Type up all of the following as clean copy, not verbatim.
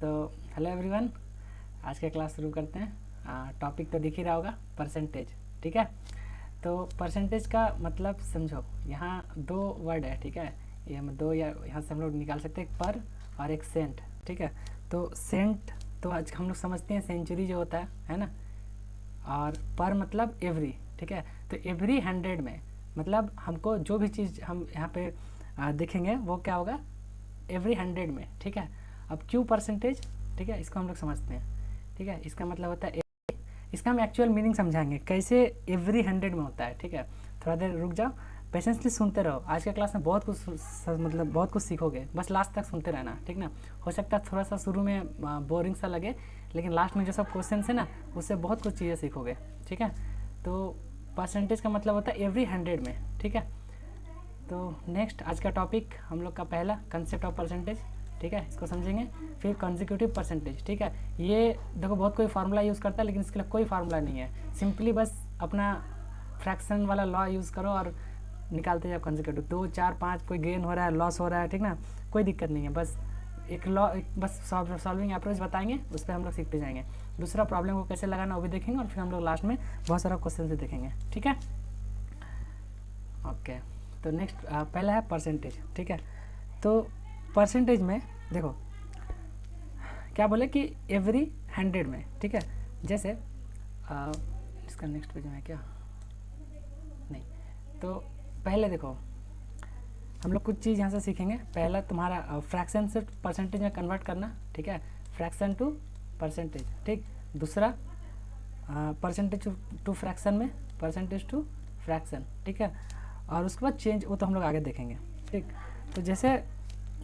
तो hello everyone, आज का क्लास शुरू करते हैं। टॉपिक तो दिख ही रहा होगा, परसेंटेज। ठीक है, तो परसेंटेज का मतलब समझो। यहाँ दो वर्ड है, ठीक है। ये हम दो या यहाँ से हम लोग निकाल सकते हैं, एक पर और एक सेंट। ठीक है, तो सेंट तो आज हम लोग समझते हैं सेंचुरी जो होता है ना। और पर मतलब एवरी। ठीक है, तो एवरी 100 में मतलब हमको जो भी चीज़ हम यहाँ पे देखेंगे वो क्या होगा, एवरी 100 में। ठीक है, अब क्यों परसेंटेज, ठीक है, इसको हम लोग समझते हैं। ठीक है, इसका मतलब होता है, इसका हम एक्चुअल मीनिंग समझाएंगे कैसे एवरी 100 में होता है। ठीक है, थोड़ा देर रुक जाओ, पेशेंसली सुनते रहो। आज के क्लास में बहुत कुछ मतलब बहुत कुछ सीखोगे, बस लास्ट तक सुनते रहना। ठीक ना, हो सकता है थोड़ा सा शुरू में बोरिंग सा लगे, लेकिन लास्ट में जो सब क्वेश्चन है ना, उससे बहुत कुछ चीज़ें सीखोगे। ठीक है, तो परसेंटेज का मतलब होता है एवरी 100 में। ठीक है, तो नेक्स्ट आज का टॉपिक हम लोग का पहला कंसेप्ट ऑफ परसेंटेज। ठीक है, इसको समझेंगे। फिर कंसेक्यूटिव परसेंटेज। ठीक है, ये देखो बहुत कोई फार्मूला यूज़ करता है, लेकिन इसके लिए कोई फार्मूला नहीं है। सिंपली बस अपना फ्रैक्शन वाला लॉ यूज़ करो और निकालते जाओ कंसेक्यूटिव। 2, 4, 5 कोई गेन हो रहा है, लॉस हो रहा है, ठीक ना, कोई दिक्कत नहीं है। बस एक लॉ, बस सॉल्विंग अप्रोच बताएंगे, उस पर हम लोग सीखते जाएंगे। दूसरा प्रॉब्लम को कैसे लगाना वो भी देखेंगे, और फिर हम लोग लास्ट में बहुत सारा क्वेश्चन से देखेंगे। ठीक है, ओके। तो नेक्स्ट पहला है परसेंटेज। ठीक है, तो परसेंटेज में देखो क्या बोले कि एवरी 100 में। ठीक है, जैसे इसका नेक्स्ट पेज में है क्या, नहीं, तो पहले देखो हम लोग कुछ चीज़ यहाँ से सीखेंगे। पहला तुम्हारा फ्रैक्शन से परसेंटेज में कन्वर्ट करना। ठीक है, फ्रैक्शन टू परसेंटेज। ठीक, दूसरा परसेंटेज टू फ्रैक्शन में परसेंटेज टू फ्रैक्शन। ठीक है, और उसके बाद चेंज, वो तो हम लोग आगे देखेंगे। ठीक, तो जैसे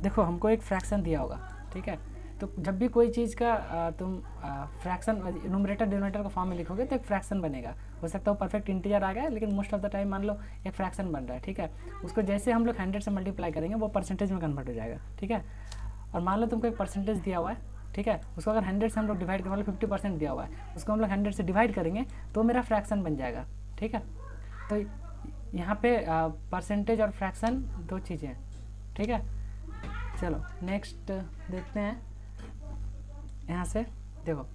देखो हमको एक फ्रैक्शन दिया होगा। ठीक है, तो जब भी कोई चीज़ का तुम फ्रैक्शन न्यूमरेटर डिनोमिनेटर का फॉर्म में लिखोगे तो एक फ्रैक्शन बनेगा। हो सकता है वो परफेक्ट इंटीजर आ गया, लेकिन मोस्ट ऑफ द टाइम मान लो एक फ्रैक्शन बन रहा है। ठीक है, उसको जैसे हम लोग 100 से मल्टीप्लाई करेंगे वो परसेंटेज में कन्वर्ट हो जाएगा। ठीक है, और मान लो तुमको एक परसेंटेज दिया हुआ है। ठीक है, उसको अगर 100 से हम लोग डिवाइड करें, मतलब 50% दिया हुआ है, उसको हम लोग 100 से डिवाइड करेंगे तो मेरा फ्रैक्शन बन जाएगा। ठीक है, तो यहाँ पे परसेंटेज और फ्रैक्शन दो चीज़ें हैं। ठीक है, चलो नेक्स्ट देखते हैं। यहाँ से देखो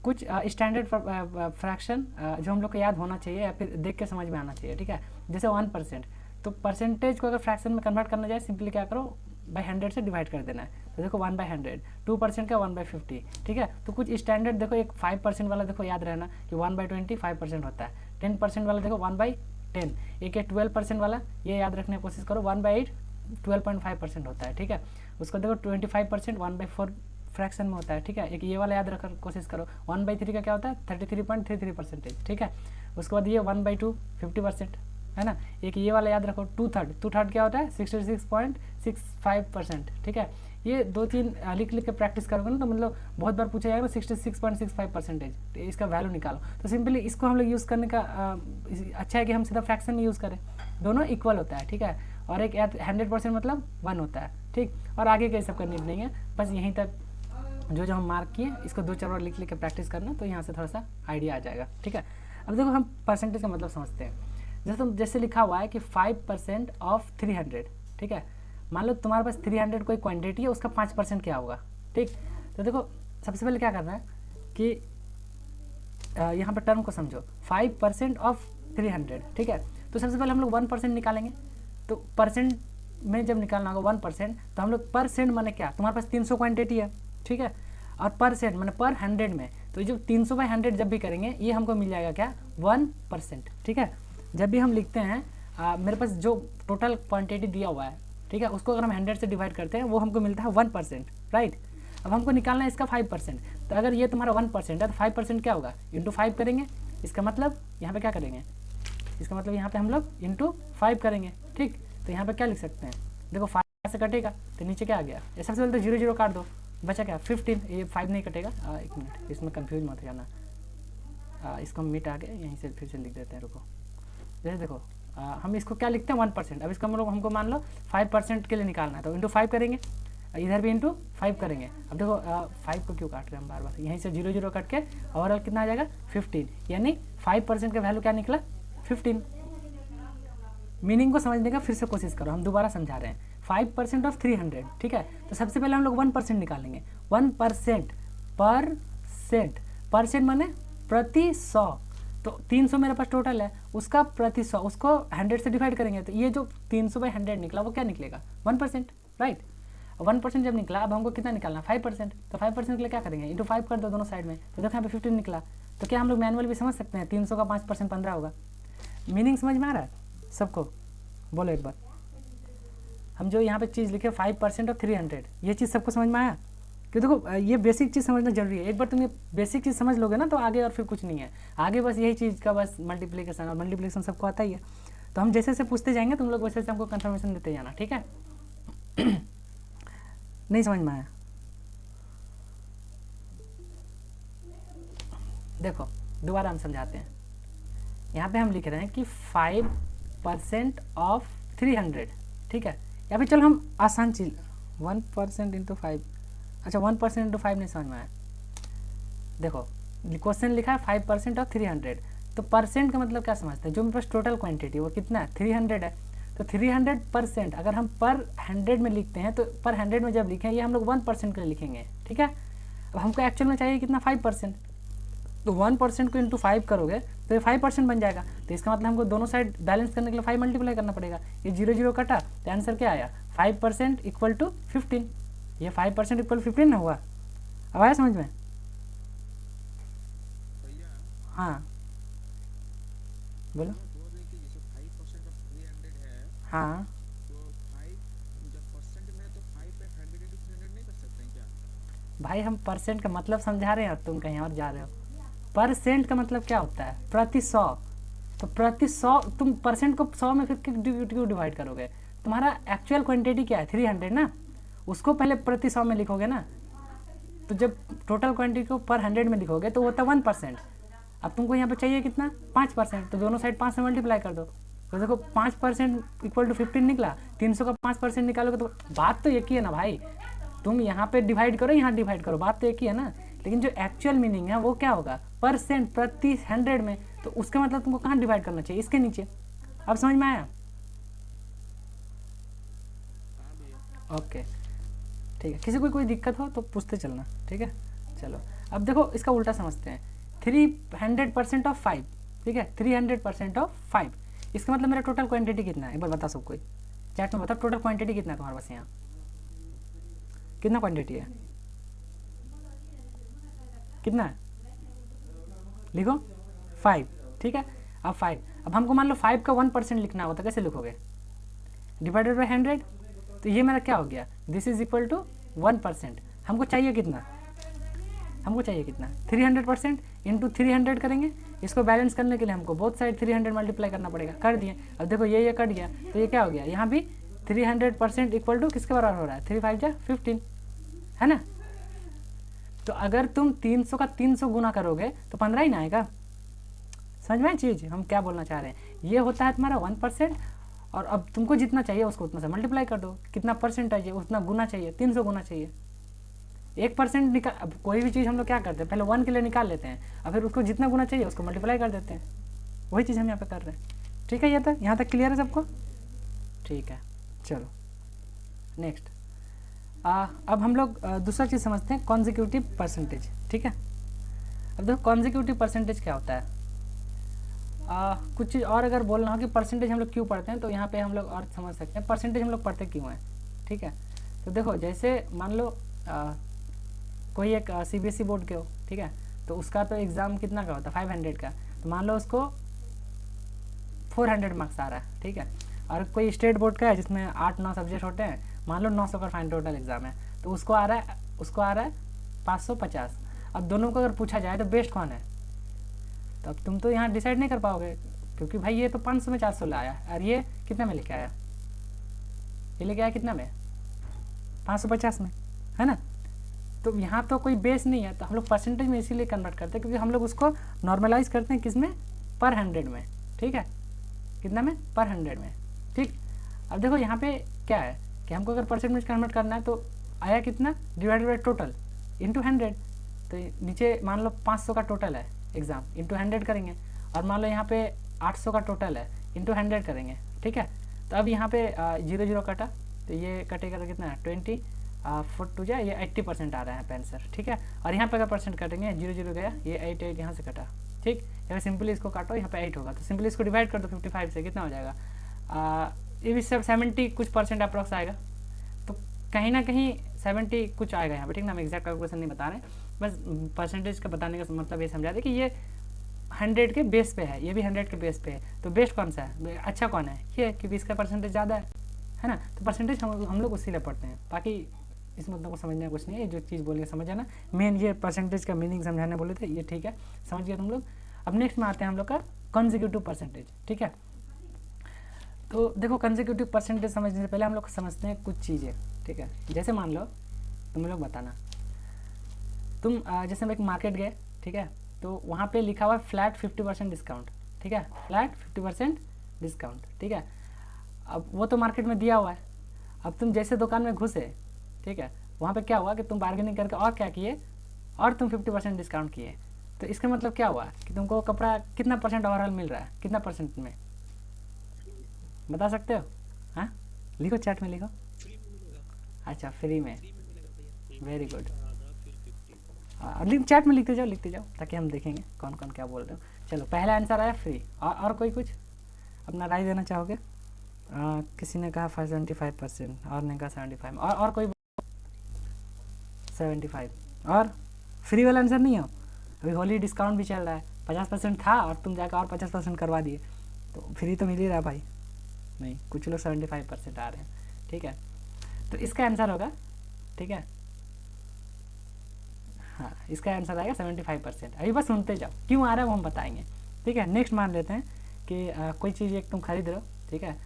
कुछ स्टैंडर्ड फ्रैक्शन जो हम लोग को याद होना चाहिए या फिर देख के समझ में आना चाहिए। ठीक है, जैसे 1%, तो परसेंटेज को अगर फ्रैक्शन में कन्वर्ट करना जाए, सिंपली क्या करो, बाई 100 से डिवाइड कर देना है। तो देखो 1/100, 2% का 1/50। ठीक है, तो कुछ स्टैंडर्ड देखो, एक 5% वाला देखो याद रहना कि 1/20 5% होता है। 10% वाला देखो 1/10, एक 12% वाला ये याद रखने की कोशिश करो, 1/8 12.5% होता है। ठीक है, उसको देखो 25% 1/4 फ्रैक्शन में होता है। ठीक है, एक ये वाला याद रखने की कोशिश करो, 1/3 का क्या होता है, 33.33%। ठीक है, उसके बाद ये 1/2 50%, है ना। एक ये वाला याद रखो, 2/3 क्या होता है, 66.65%। ठीक है, ये 2-3 लिख के प्रैक्टिस करोगे ना, तो मतलब बहुत बार पूछा जाएगा 66.65%, इसका वैल्यू निकालो। तो सिंपली इसको हम लोग यूज़ करने का अच्छा है कि हम सीधा फ्रैक्शन में यूज़ करें, दोनों इक्वल होता है। ठीक है, और एक 100% मतलब 1 होता है। ठीक, और आगे का सब का नीड नहीं है, बस यहीं तक जो हम मार्क किए इसको 2-4 बार लिख के प्रैक्टिस करना, तो यहाँ से थोड़ा सा आइडिया आ जाएगा। ठीक है, अब देखो हम परसेंटेज का मतलब समझते हैं। जैसे लिखा हुआ है कि 5% ऑफ 300। ठीक है, मान लो तुम्हारे पास 300 कोई क्वांटिटी है, उसका 5% क्या होगा। ठीक, तो देखो सबसे पहले क्या करना है कि यहाँ पर टर्म को समझो, 5% ऑफ 300। ठीक है, तो सबसे पहले हम लोग 1% निकालेंगे। तो परसेंट में जब निकालना होगा 1%, तो हम लोग परसेंट माने क्या, तुम्हारे पास 300 क्वांटिटी है। ठीक है, और परसेंट मैंने पर 100 में, तो जो 300/100 जब भी करेंगे ये हमको मिल जाएगा क्या, 1%। ठीक है, जब भी हम लिखते हैं मेरे पास जो टोटल क्वांटिटी दिया हुआ है, ठीक है, उसको अगर हम 100 से डिवाइड करते हैं वो हमको मिलता है 1%। राइट, अब हमको निकालना है इसका 5%। तो अगर ये तुम्हारा 1% है तो 5% क्या होगा, इंटू 5 करेंगे। इसका मतलब यहाँ पे क्या करेंगे, इसका मतलब यहाँ पे हम लोग इंटू 5 करेंगे। ठीक, तो यहाँ पे क्या लिख सकते हैं, देखो 5 से कटेगा तो नीचे क्या आ गया, सबसे पहले तो 0 0 काट दो, बचा क्या 15। ये 5 नहीं कटेगा, एक मिनट, इसमें कंफ्यूज मत जाना, इसको मिट आ गया, यहीं से फिर से लिख देते हैं, रुको। जैसे देखो हम इसको क्या लिखते हैं 1%, अब इसका मतलब हमको मान लो 5% के लिए निकालना है, तो इंटू 5 करेंगे, इधर भी इंटू 5 करेंगे। अब देखो 5 को क्यों काट रहे हैं हम बार बार, यहीं से 0 0 कट के ओवरऑल कितना आ जाएगा 15, यानी 5% का वैल्यू क्या निकला 15। मीनिंग को समझने का फिर से कोशिश करो, हम दोबारा समझा रहे हैं। 5% ऑफ 300, ठीक है। तो सबसे पहले हम लोग 1% निकालेंगे। 1% परसेंट माने प्रति 100। तो 300 मेरे पास टोटल है, उसका प्रति 100 उसको 100 से डिवाइड करेंगे तो ये जो 300/100 निकला वो क्या निकलेगा, 1%, राइट। 1% जब निकला, अब हमको कितना निकालना, 5%। तो 5% के लिए क्या करेंगे, इंटू 5 कर दो दोनों साइड में, तो देखो यहाँ पे 15 निकला। तो क्या हम लोग मैनुअल भी समझ सकते हैं, 300 का 5% 15 होगा। मीनिंग समझ में आ रहा है सबको, बोलो एक बार। हम जो यहाँ पे चीज़ लिखे 5% ऑफ 300, ये चीज़ सबको समझ में आया। कि देखो ये बेसिक चीज़ समझना जरूरी है। एक बार तुम ये बेसिक चीज़ समझ लोगे ना तो आगे और फिर कुछ नहीं है, आगे बस यही चीज़ का बस मल्टीप्लिकेशन, और मल्टीप्लिकेशन सबको आता ही है। तो हम जैसे जैसे पूछते जाएंगे तुम लोग वैसे वैसे हमको कंफर्मेशन देते जाना, ठीक है। नहीं समझ में आया, देखो दोबारा हम समझाते हैं। यहाँ पे हम लिख रहे हैं कि 5% ऑफ 300, ठीक है। या फिर चलो हम आसान चीज़ 1% इंटू 5, अच्छा 1% इंटू 5 नहीं समझ में आया। देखो क्वेश्चन लिखा है 5% ऑफ 300, तो परसेंट का मतलब क्या समझते हैं, जो मेरे पास टोटल क्वांटिटी वो कितना है, 300 है। तो 300% अगर हम पर 100 में लिखते हैं तो पर 100 में जब लिखें ये हम लोग 1% के लिए लिखेंगे, ठीक है। अब हमको एक्चुअल में चाहिए कितना, 5%। तो 1% को इंटू 5 करोगे तो ये 5% बन जाएगा। तो इसका मतलब हमको दोनों साइड बैलेंस करने के लिए 5 मल्टीप्लाई करना पड़ेगा। ये 0 0 कटा तो आंसर क्या आया, 5% इक्वल टू 15। ये 5% इक्वल 15 ना हुआ, अब आया समझ में। हाँ बोलो। हाँ भाई हम परसेंट का मतलब समझा रहे हैं और तुम कहीं और जा रहे हो। परसेंट का मतलब क्या होता है, प्रति 100। तो प्रति 100 तुम परसेंट को 100 में फिर क्यों डिवाइड करोगे, तुम्हारा एक्चुअल क्वांटिटी क्या है 300 ना, उसको पहले प्रति 100 में लिखोगे ना। तो जब टोटल क्वांटिटी को पर 100 में लिखोगे तो होता 1%। अब तुमको यहाँ पे चाहिए कितना, 5%, तो दोनों साइड 5 से मल्टीप्लाई कर दो। तो देखो 5% इक्वल टू 15 निकला। 300 का 5% निकालोगे तो बात तो एक ही है ना भाई, तुम यहाँ पे डिवाइड करो यहाँ डिवाइड करो, बात तो एक ही है ना। लेकिन जो एक्चुअल मीनिंग है वो क्या होगा, परसेंट प्रति 100 में। तो उसका मतलब तुमको कहाँ डिवाइड करना चाहिए, इसके नीचे। अब समझ में आया, ओके ठीक है। किसी को कोई दिक्कत हो तो पूछते चलना, ठीक है। चलो अब देखो इसका उल्टा समझते हैं, 300% ऑफ 5, ठीक है। 300% ऑफ 5, इसका मतलब मेरा टोटल क्वांटिटी कितना है, एक बार बता सब कोई चैट में, बताओ टोटल क्वांटिटी कितना है तुम्हारे पास, यहाँ कितना क्वांटिटी है, कितना है लिखो, 5, ठीक है। अब 5, अब हमको मान लो 5 का 1% लिखना होता, कैसे लिखोगे, डिवाइडेड बाई 100। तो ये मेरा क्या हो गया, दिस इज इक्वल टू 1%। हमको चाहिए कितना, हमको चाहिए कितना 300% इंटू 300 करेंगे। इसको बैलेंस करने के लिए हमको बोथ साइड 300 मल्टीप्लाई करना पड़ेगा, कर दिए। अब देखो ये कट गया तो ये क्या हो गया, यहाँ भी 300% इक्वल टू किसके बराबर हो रहा है, 3 5 जा 15, है ना। तो अगर तुम 300 का 300 गुना करोगे तो 15 ही ना आएगा। समझ में चीज़ हम क्या बोलना चाह रहे हैं, ये होता है तुम्हारा 1%। और अब तुमको जितना चाहिए उसको उतना से मल्टीप्लाई कर दो, कितना परसेंट चाहिए उतना गुना चाहिए, 300 गुना चाहिए। 1% निकाल, अब कोई भी चीज़ हम लोग क्या करते हैं, पहले 1 के लिए निकाल लेते हैं और फिर उसको जितना गुना चाहिए उसको मल्टीप्लाई कर देते हैं। वही चीज़ हम यहाँ पे कर रहे हैं, ठीक है। यहाँ तक क्लियर है सबको, ठीक है। चलो नेक्स्ट, अब हम लोग दूसरा चीज़ समझते हैं, कॉन्जिक्यूटिव परसेंटेज, ठीक है। अब देखो कॉन्जिक्यूटिव परसेंटेज क्या होता है। कुछ चीज़ और अगर बोलना हो कि परसेंटेज हम लोग क्यों पढ़ते हैं, तो यहाँ पे हम लोग और समझ सकते हैं परसेंटेज हम लोग पढ़ते क्यों हैं, ठीक है। तो देखो जैसे मान लो कोई एक CBSE बोर्ड के हो, ठीक है। तो उसका तो एग्ज़ाम कितना का होता है, 500 का। तो मान लो उसको 400 मार्क्स आ रहा है, ठीक है। और कोई स्टेट बोर्ड का है जिसमें 8-9 सब्जेक्ट होते हैं, मान लो 900 का फाइन टोटल एग्ज़ाम है, तो उसको आ रहा है 550। अब दोनों को अगर पूछा जाए तो बेस्ट कौन है, तो अब तुम तो यहाँ डिसाइड नहीं कर पाओगे, क्योंकि भाई ये तो 500 में 400 लाया और ये कितना में लेके आया, ये लेके आया कितना में, 550 में, है ना। तो यहाँ तो कोई बेस नहीं है, तो हम लोग परसेंटेज में इसीलिए कन्वर्ट करते हैं क्योंकि हम लोग उसको नॉर्मलाइज करते हैं किस में, पर 100 में, ठीक है। कितना में, पर 100 में, ठीक। अब देखो यहाँ पे क्या है कि हमको अगर परसेंट में कन्वर्ट करना है तो आया कितना, डिवाइडेड बाई टोटल इंटू 100। तो नीचे मान लो 500 का टोटल है एग्ज़ाम, इंटू 100 करेंगे। और मान लो यहाँ पे 800 का टोटल है, इंटू 100 करेंगे, ठीक है। तो अब यहाँ पे 0 0 कटा तो ये कटेगा तो कितना है 20 42 जाए, ये 80% आ रहा है आंसर, ठीक है। और यहाँ पे अगर परसेंट कटेंगे 0 0 गया, ये 8 8 यहाँ से कटा, ठीक। अगर सिंपली इसको काटो, यहाँ पे 8 होगा, तो सिंपली इसको डिवाइड कर दो 55 से, कितना हो जाएगा, ये भी सब 70 कुछ परसेंट अप्रॉक्स आएगा। तो कहीं ना कहीं 70 कुछ आएगा यहाँ पे, ठीक ना। हम एग्जैक्ट कैलकुलेशन नहीं बता रहे, बस परसेंटेज का बताने का मतलब ये समझा दे कि ये 100 के बेस पे है, ये भी 100 के बेस पे है। तो बेस्ट कौन सा है, अच्छा कौन है, ये क्योंकि इसका परसेंटेज ज़्यादा है ना। तो परसेंटेज हम लोग उसी लिए पढ़ते हैं, बाकी इस मतलब को समझना कुछ नहीं है, जो चीज़ बोलिए समझ ना। मेन ये परसेंटेज का मीनिंग समझाने बोले थे, ये ठीक है, समझ गए तुम लोग। अब नेक्स्ट में आते हैं हम लोग का कंसेक्यूटिव परसेंटेज, ठीक है। तो देखो कंसेक्यूटिव परसेंटेज समझने से पहले हम लोग समझते हैं कुछ चीज़ें, ठीक है। जैसे मान लो तुम लोग बताना, तुम जैसे हम एक मार्केट गए, ठीक है, तो वहाँ पे लिखा हुआ है फ्लैट 50% डिस्काउंट, ठीक है, फ्लैट 50% डिस्काउंट, ठीक है। अब वो तो मार्केट में दिया हुआ है, अब तुम जैसे दुकान में घुसे, ठीक है, वहाँ पे क्या हुआ कि तुम बार्गेनिंग करके और क्या किए, और तुम 50% डिस्काउंट किए। तो इसका मतलब क्या हुआ कि तुमको कपड़ा कितना परसेंट ओवरऑल मिल रहा है, कितना परसेंट में बता सकते हो? हाँ लिखो, चैट में लिखो। अच्छा फ्री में, वेरी गुड। चैट में लिखते जाओ ताकि हम देखेंगे कौन कौन क्या बोल रहे हो। चलो पहला आंसर आया फ्री, और कोई कुछ अपना राय देना चाहोगे? किसी ने कहा 75%, और ने कहा 75, और कोई 75, और फ्री वाला आंसर नहीं हो। अभी होली डिस्काउंट भी चल रहा है, 50% था और तुम जाकर और 50% करवा दिए, तो फ्री तो मिल ही रहा भाई। नहीं, कुछ लोग 75% आ रहे हैं, ठीक है। तो इसका आंसर होगा, ठीक है, हाँ इसका आंसर आएगा 75%। अभी बस सुनते जाओ, क्यों आ रहा है वो हम बताएंगे, ठीक है। नेक्स्ट मान लेते हैं कि कोई चीज़ एक तुम खरीद रहे हो, ठीक है,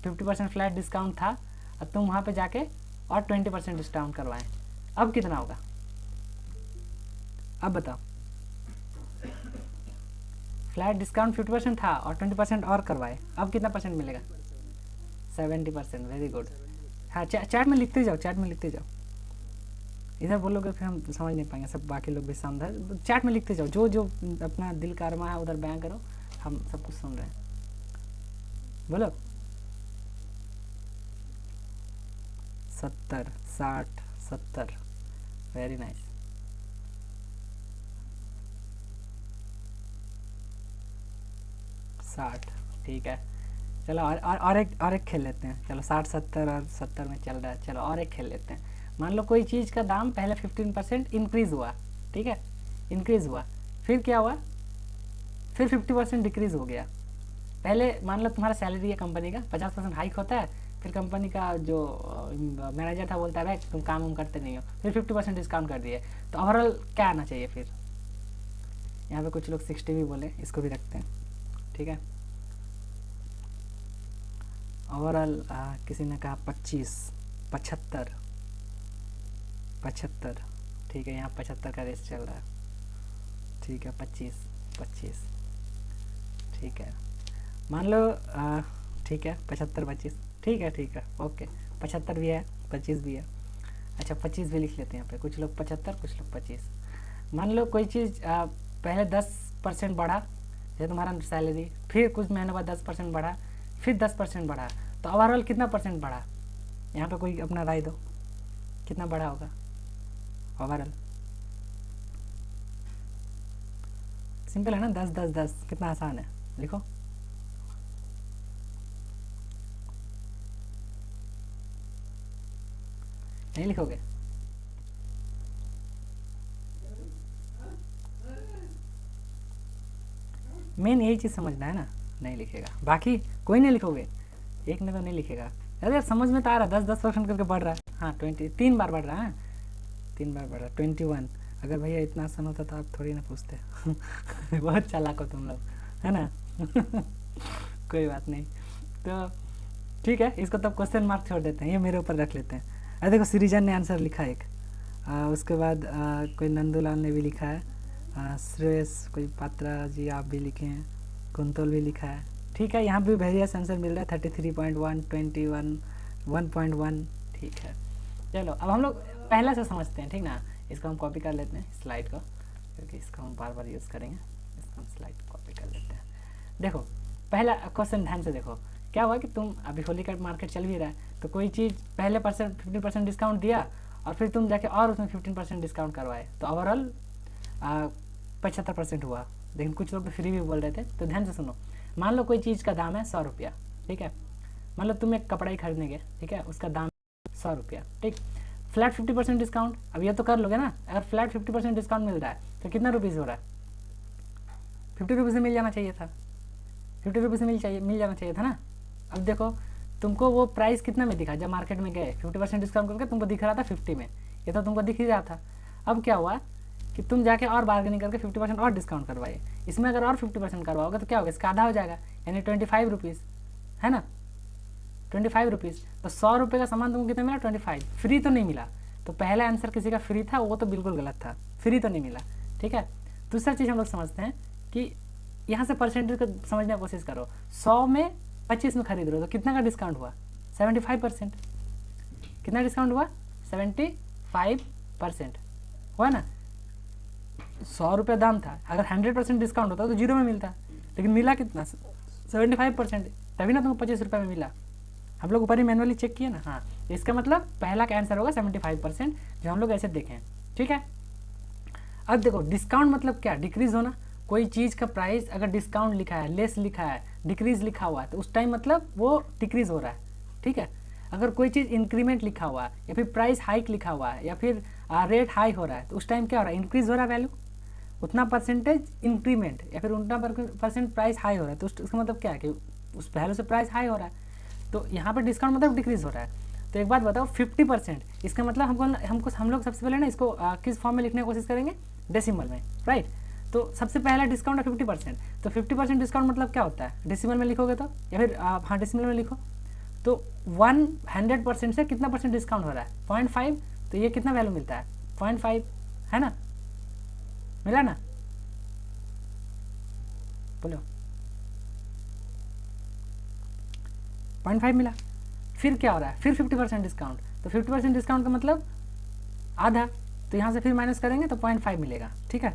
50% फ्लैट डिस्काउंट था, अब तुम वहाँ पे जाके और 20% डिस्काउंट करवाएं, अब कितना होगा, अब बताओ। फ्लैट डिस्काउंट 50% था और 20% और करवाए, अब कितना परसेंट मिलेगा? 70%, वेरी गुड। हाँ चैट में लिखते जाओ, चैट में लिखते जाओ, इधर बोलोगे फिर हम समझ नहीं पाएंगे, सब बाकी लोग भी समझ, चैट में लिखते जाओ, जो जो अपना दिल का अरमा है उधर बयां करो, हम सब कुछ सुन रहे हैं, बोलो। 70, 60, 70, वेरी नाइस। साठ, ठीक है। चलो और एक खेल लेते हैं, चलो 60 70 और 70 में चल रहा है, चलो और एक खेल लेते हैं। मान लो कोई चीज़ का दाम पहले 15% इंक्रीज़ हुआ, ठीक है, इंक्रीज़ हुआ, फिर क्या हुआ, फिर 50% डिक्रीज़ हो गया। पहले मान लो तुम्हारा सैलरी है कंपनी का 50% हाइक होता है, फिर कंपनी का जो मैनेजर था बोलता है भाई तुम काम वाम करते नहीं हो, फिर 50% डिस्काउंट कर दिए, तो ओवरऑल क्या आना चाहिए फिर? यहाँ पे कुछ लोग 60 भी बोले, इसको भी रखते हैं, ठीक है। ओवरऑल किसी ने कहा 25, 75, 75, ठीक है, यहाँ 75 का रेस चल रहा है, ठीक है, 25, 25, ठीक है, मान लो ठीक है 75 25, ठीक है, ओके, 75 भी है 25 भी है, अच्छा 25 भी लिख लेते हैं यहाँ पे, कुछ लोग 75 कुछ लोग 25। मान लो कोई चीज़ पहले 10% बढ़ा, जैसे तुम्हारा सैलरी, फिर कुछ महीने बाद 10% बढ़ा, फिर 10% बढ़ा, तो ओवरऑल कितना परसेंट बढ़ा? यहाँ पे कोई अपना राय दो, कितना बढ़ा होगा ओवरऑल? सिंपल है ना, 10 10 10, कितना आसान है, लिखो। नहीं लिखोगे? मेन यही चीज़ समझना है ना, नहीं लिखेगा, बाकी कोई नहीं लिखोगे, एक ने तो नहीं लिखेगा। अरे यार समझ में तो आ रहा है, 10% करके बढ़ रहा है, हाँ 20, 3 बार बढ़ रहा है, 3 बार बढ़ रहा है, 21। अगर भैया इतना आसान होता तो आप थोड़ी ना पूछते बहुत चालाक हो तुम लोग, है ना कोई बात नहीं, तो ठीक है, इसको तब क्वेश्चन मार्क छोड़ देते हैं, ये मेरे ऊपर रख लेते हैं। अरे देखो सृजन ने आंसर लिखा एक, उसके बाद कोई नंदूलाल ने भी लिखा है, श्रेयस, कोई पात्रा जी आप भी लिखे हैं, कुंतल भी लिखा है, ठीक है। यहाँ भी वेरियस आंसर मिल रहा है, 33.1, 21, 1.1, ठीक है। चलो अब हम लोग पहले से समझते हैं, ठीक ना। इसको हम कॉपी कर लेते हैं स्लाइड को, क्योंकि इसको हम बार बार यूज़ करेंगे, इसको हम स्लाइड कॉपी कर लेते हैं। देखो पहला क्वेश्चन ध्यान से देखो क्या हुआ कि तुम अभी होली का मार्केट चल भी रहा है, तो कोई चीज़ पहले 15% डिस्काउंट दिया और फिर तुम जाके और उसमें 15% डिस्काउंट करवाए, तो ओवरऑल 75% हुआ। लेकिन कुछ लोग तो फ्री भी बोल रहे थे। तो ध्यान से सुनो, मान लो कोई चीज़ का दाम है 100 रुपया, ठीक है। मान लो तुम एक कपड़ा ही खरीदने गए, ठीक है, उसका दाम 100 रुपया, ठीक। फ्लैट 50% डिस्काउंट, अब ये तो कर लोगे ना, अगर फ्लैट 50% डिस्काउंट मिल रहा है तो कितना रुपीज़ हो रहा है? 50 रुपीज़ से मिल जाना चाहिए था, 50 रुपीज़ से मिल जाना चाहिए था ना। अब देखो तुमको वो प्राइस कितना में दिखा, जब मार्केट में गए 50% डिस्काउंट करके तुमको दिख रहा था 50 में, ये तो तुमको दिख ही रहा था। अब क्या हुआ कि तुम जाके और बार्गेनिंग करके 50% और डिस्काउंट करवाए, इसमें अगर और 50% करवाओगे तो क्या होगा, इसका आधा हो जाएगा, यानी 25 रुपीज़, है ना, 25 रुपीज़। तो 100 रुपये का सामान तुमको कितना मिला? 25। फ्री तो नहीं मिला। तो पहला आंसर किसी का फ्री था, वो तो बिल्कुल गलत था, फ्री तो नहीं मिला, ठीक है। दूसरा चीज़ हम लोग समझते हैं कि यहाँ से परसेंटेज को समझने की कोशिश करो। 100 में 25 में खरीद रहे हो तो कितना का डिस्काउंट हुआ? 75%। कितना डिस्काउंट हुआ? 75% हुआ ना। 100 रुपये दाम था, अगर 100% डिस्काउंट होता तो 0 में मिलता, लेकिन मिला कितना? 75%, तभी ना तुमको 25 रुपये में मिला। हम लोग ऊपर ही मैनुअली चेक किए ना। हाँ, इसका मतलब पहला का आंसर होगा 75%, जो हम लोग ऐसे देखें, ठीक है। अब देखो डिस्काउंट मतलब क्या? डिक्रीज होना। कोई चीज़ का प्राइस अगर डिस्काउंट लिखा है, लेस लिखा है, डिक्रीज लिखा हुआ है, तो उस टाइम मतलब वो डिक्रीज हो रहा है, ठीक है। अगर कोई चीज़ इंक्रीमेंट लिखा हुआ है या फिर प्राइस हाइक लिखा हुआ है या फिर रेट हाई हो रहा है, तो उस टाइम क्या हो रहा है? इंक्रीज हो रहा है वैल्यू, उतना परसेंटेज इंक्रीमेंट या फिर उतना % प्राइस हाई हो रहा है, तो उसका मतलब क्या है कि उस वैल्यू से प्राइस हाई हो रहा है। तो यहाँ पर डिस्काउंट मतलब डिक्रीज हो रहा है। तो एक बात बताओ, 50%, इसका मतलब हम लोग सबसे पहले ना इसको किस फॉर्म में लिखने की कोशिश करेंगे? डेसिमल में, राइट। तो सबसे पहला डिस्काउंट है 50%, तो 50% डिस्काउंट मतलब क्या होता है? डेसिमल में लिखोगे तो, या फिर हाँ डेसिमल में लिखो तो 100% से कितना % डिस्काउंट हो रहा है? 0.5। तो ये कितना वैल्यू मिलता है? 0.5, है ना, मिला ना, बोलो 0.5 मिला। फिर क्या हो रहा है? फिर 50% डिस्काउंट, तो 50% डिस्काउंट का मतलब आधा, तो यहाँ से फिर माइनस करेंगे तो 0.5 मिलेगा, ठीक है।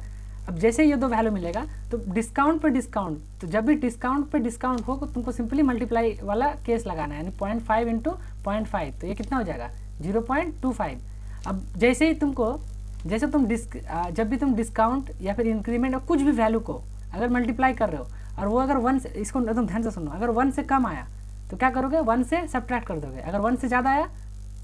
अब जैसे ये दो वैल्यू मिलेगा तो डिस्काउंट पर डिस्काउंट, तो जब भी डिस्काउंट पे डिस्काउंट हो तो तुमको सिंपली मल्टीप्लाई वाला केस लगाना है, यानी 0.5 इंटू 0.5, तो ये कितना हो जाएगा? 0.25। अब जैसे ही जब भी तुम डिस्काउंट या फिर इंक्रीमेंट और कुछ भी वैल्यू को अगर मल्टीप्लाई कर रहे हो और वो अगर 1 से, इसको तुम ध्यान से सुनो, अगर 1 से कम आया तो क्या करोगे? 1 से सब्ट्रैक्ट कर दोगे। अगर 1 से ज़्यादा आया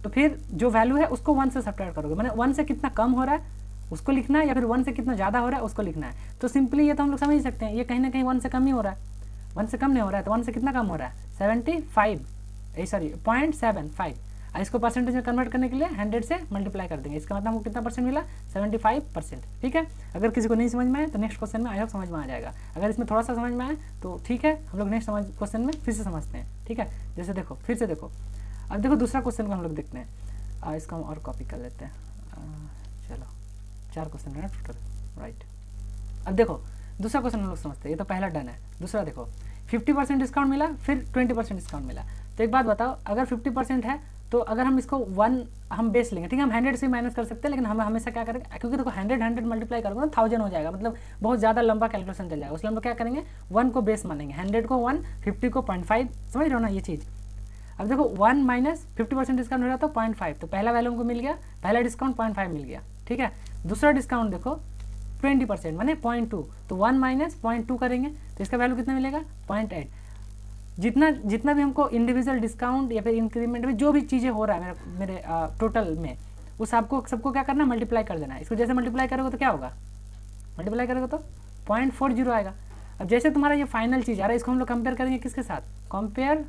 तो फिर जो वैल्यू है उसको 1 से सब्ट्रैक्ट करोगे, मैंने 1 से कितना कम हो रहा है उसको लिखना है या फिर 1 से कितना ज़्यादा हो रहा है उसको लिखना है। तो सिंपली ये तो हम लोग समझ सकते हैं, ये कहीं ना कहीं 1 से कम ही हो रहा है, 1 से कम नहीं हो रहा है, तो 1 से कितना कम हो रहा है? 0.75। इसको परसेंटेज में कन्वर्ट करने के लिए 100 से मल्टीप्लाई कर देंगे, इसका मतलब हमको कितना % मिला? 75%, ठीक है। अगर किसी को नहीं समझ में आए तो नेक्स्ट क्वेश्चन में आई होप समझ में आ जाएगा। अगर इसमें थोड़ा सा समझ में आए तो ठीक है, हम लोग नेक्स्ट क्वेश्चन में फिर से समझते हैं, ठीक है। जैसे देखो, फिर से देखो, अब देखो दूसरा क्वेश्चन को हम लोग देखते हैं, इसको हम और कॉपी कर लेते हैं। चलो 4 क्वेश्चन है टोटल, राइट। अब देखो दूसरा क्वेश्चन हम लोग समझते हैं, ये तो पहला डन है। दूसरा देखो, 50% डिस्काउंट मिला, फिर 20% डिस्काउंट मिला। तो एक बात बताओ, अगर 50% है तो अगर हम इसको 1 हम बेस लेंगे, ठीक है, हम 100 से माइनस कर सकते हैं, लेकिन हम हमेशा क्या करेंगे, क्योंकि देखो 100 मल्टीप्लाई करोगे ना 1000 हो जाएगा, मतलब बहुत ज़्यादा लंबा कैलकुलेशन चल जाएगा, उसलिए हम लोग क्या करेंगे 1 को बेस मानेंगे, 100 को 1, 50 को 0.5, समझ रहे हो ना ये चीज़। अब देखो 1 माइनस 50% डिस्काउंट हो रहा था 0.5, तो पहला वैल्यू हमको मिल गया, पहला डिस्काउंट 0.5 मिल गया, ठीक है। दूसरा डिस्काउंट देखो 20% माने 0.2, तो 1 माइनस 0.2 करेंगे तो इसका वैल्यू कितना मिलेगा? 0.8। जितना भी हमको इंडिविजुअल डिस्काउंट या फिर इंक्रीमेंट में जो भी चीज़ें हो रहा है मेरे टोटल में, वो सबको क्या करना है? मल्टीप्लाई कर देना है। इसको जैसे मल्टीप्लाई करोगे तो क्या होगा? मल्टीप्लाई करोगे तो 0.40 आएगा। अब जैसे तुम्हारा ये फाइनल चीज़ आ रहा है, इसको हम लोग कंपेयर करेंगे किसके साथ? Compare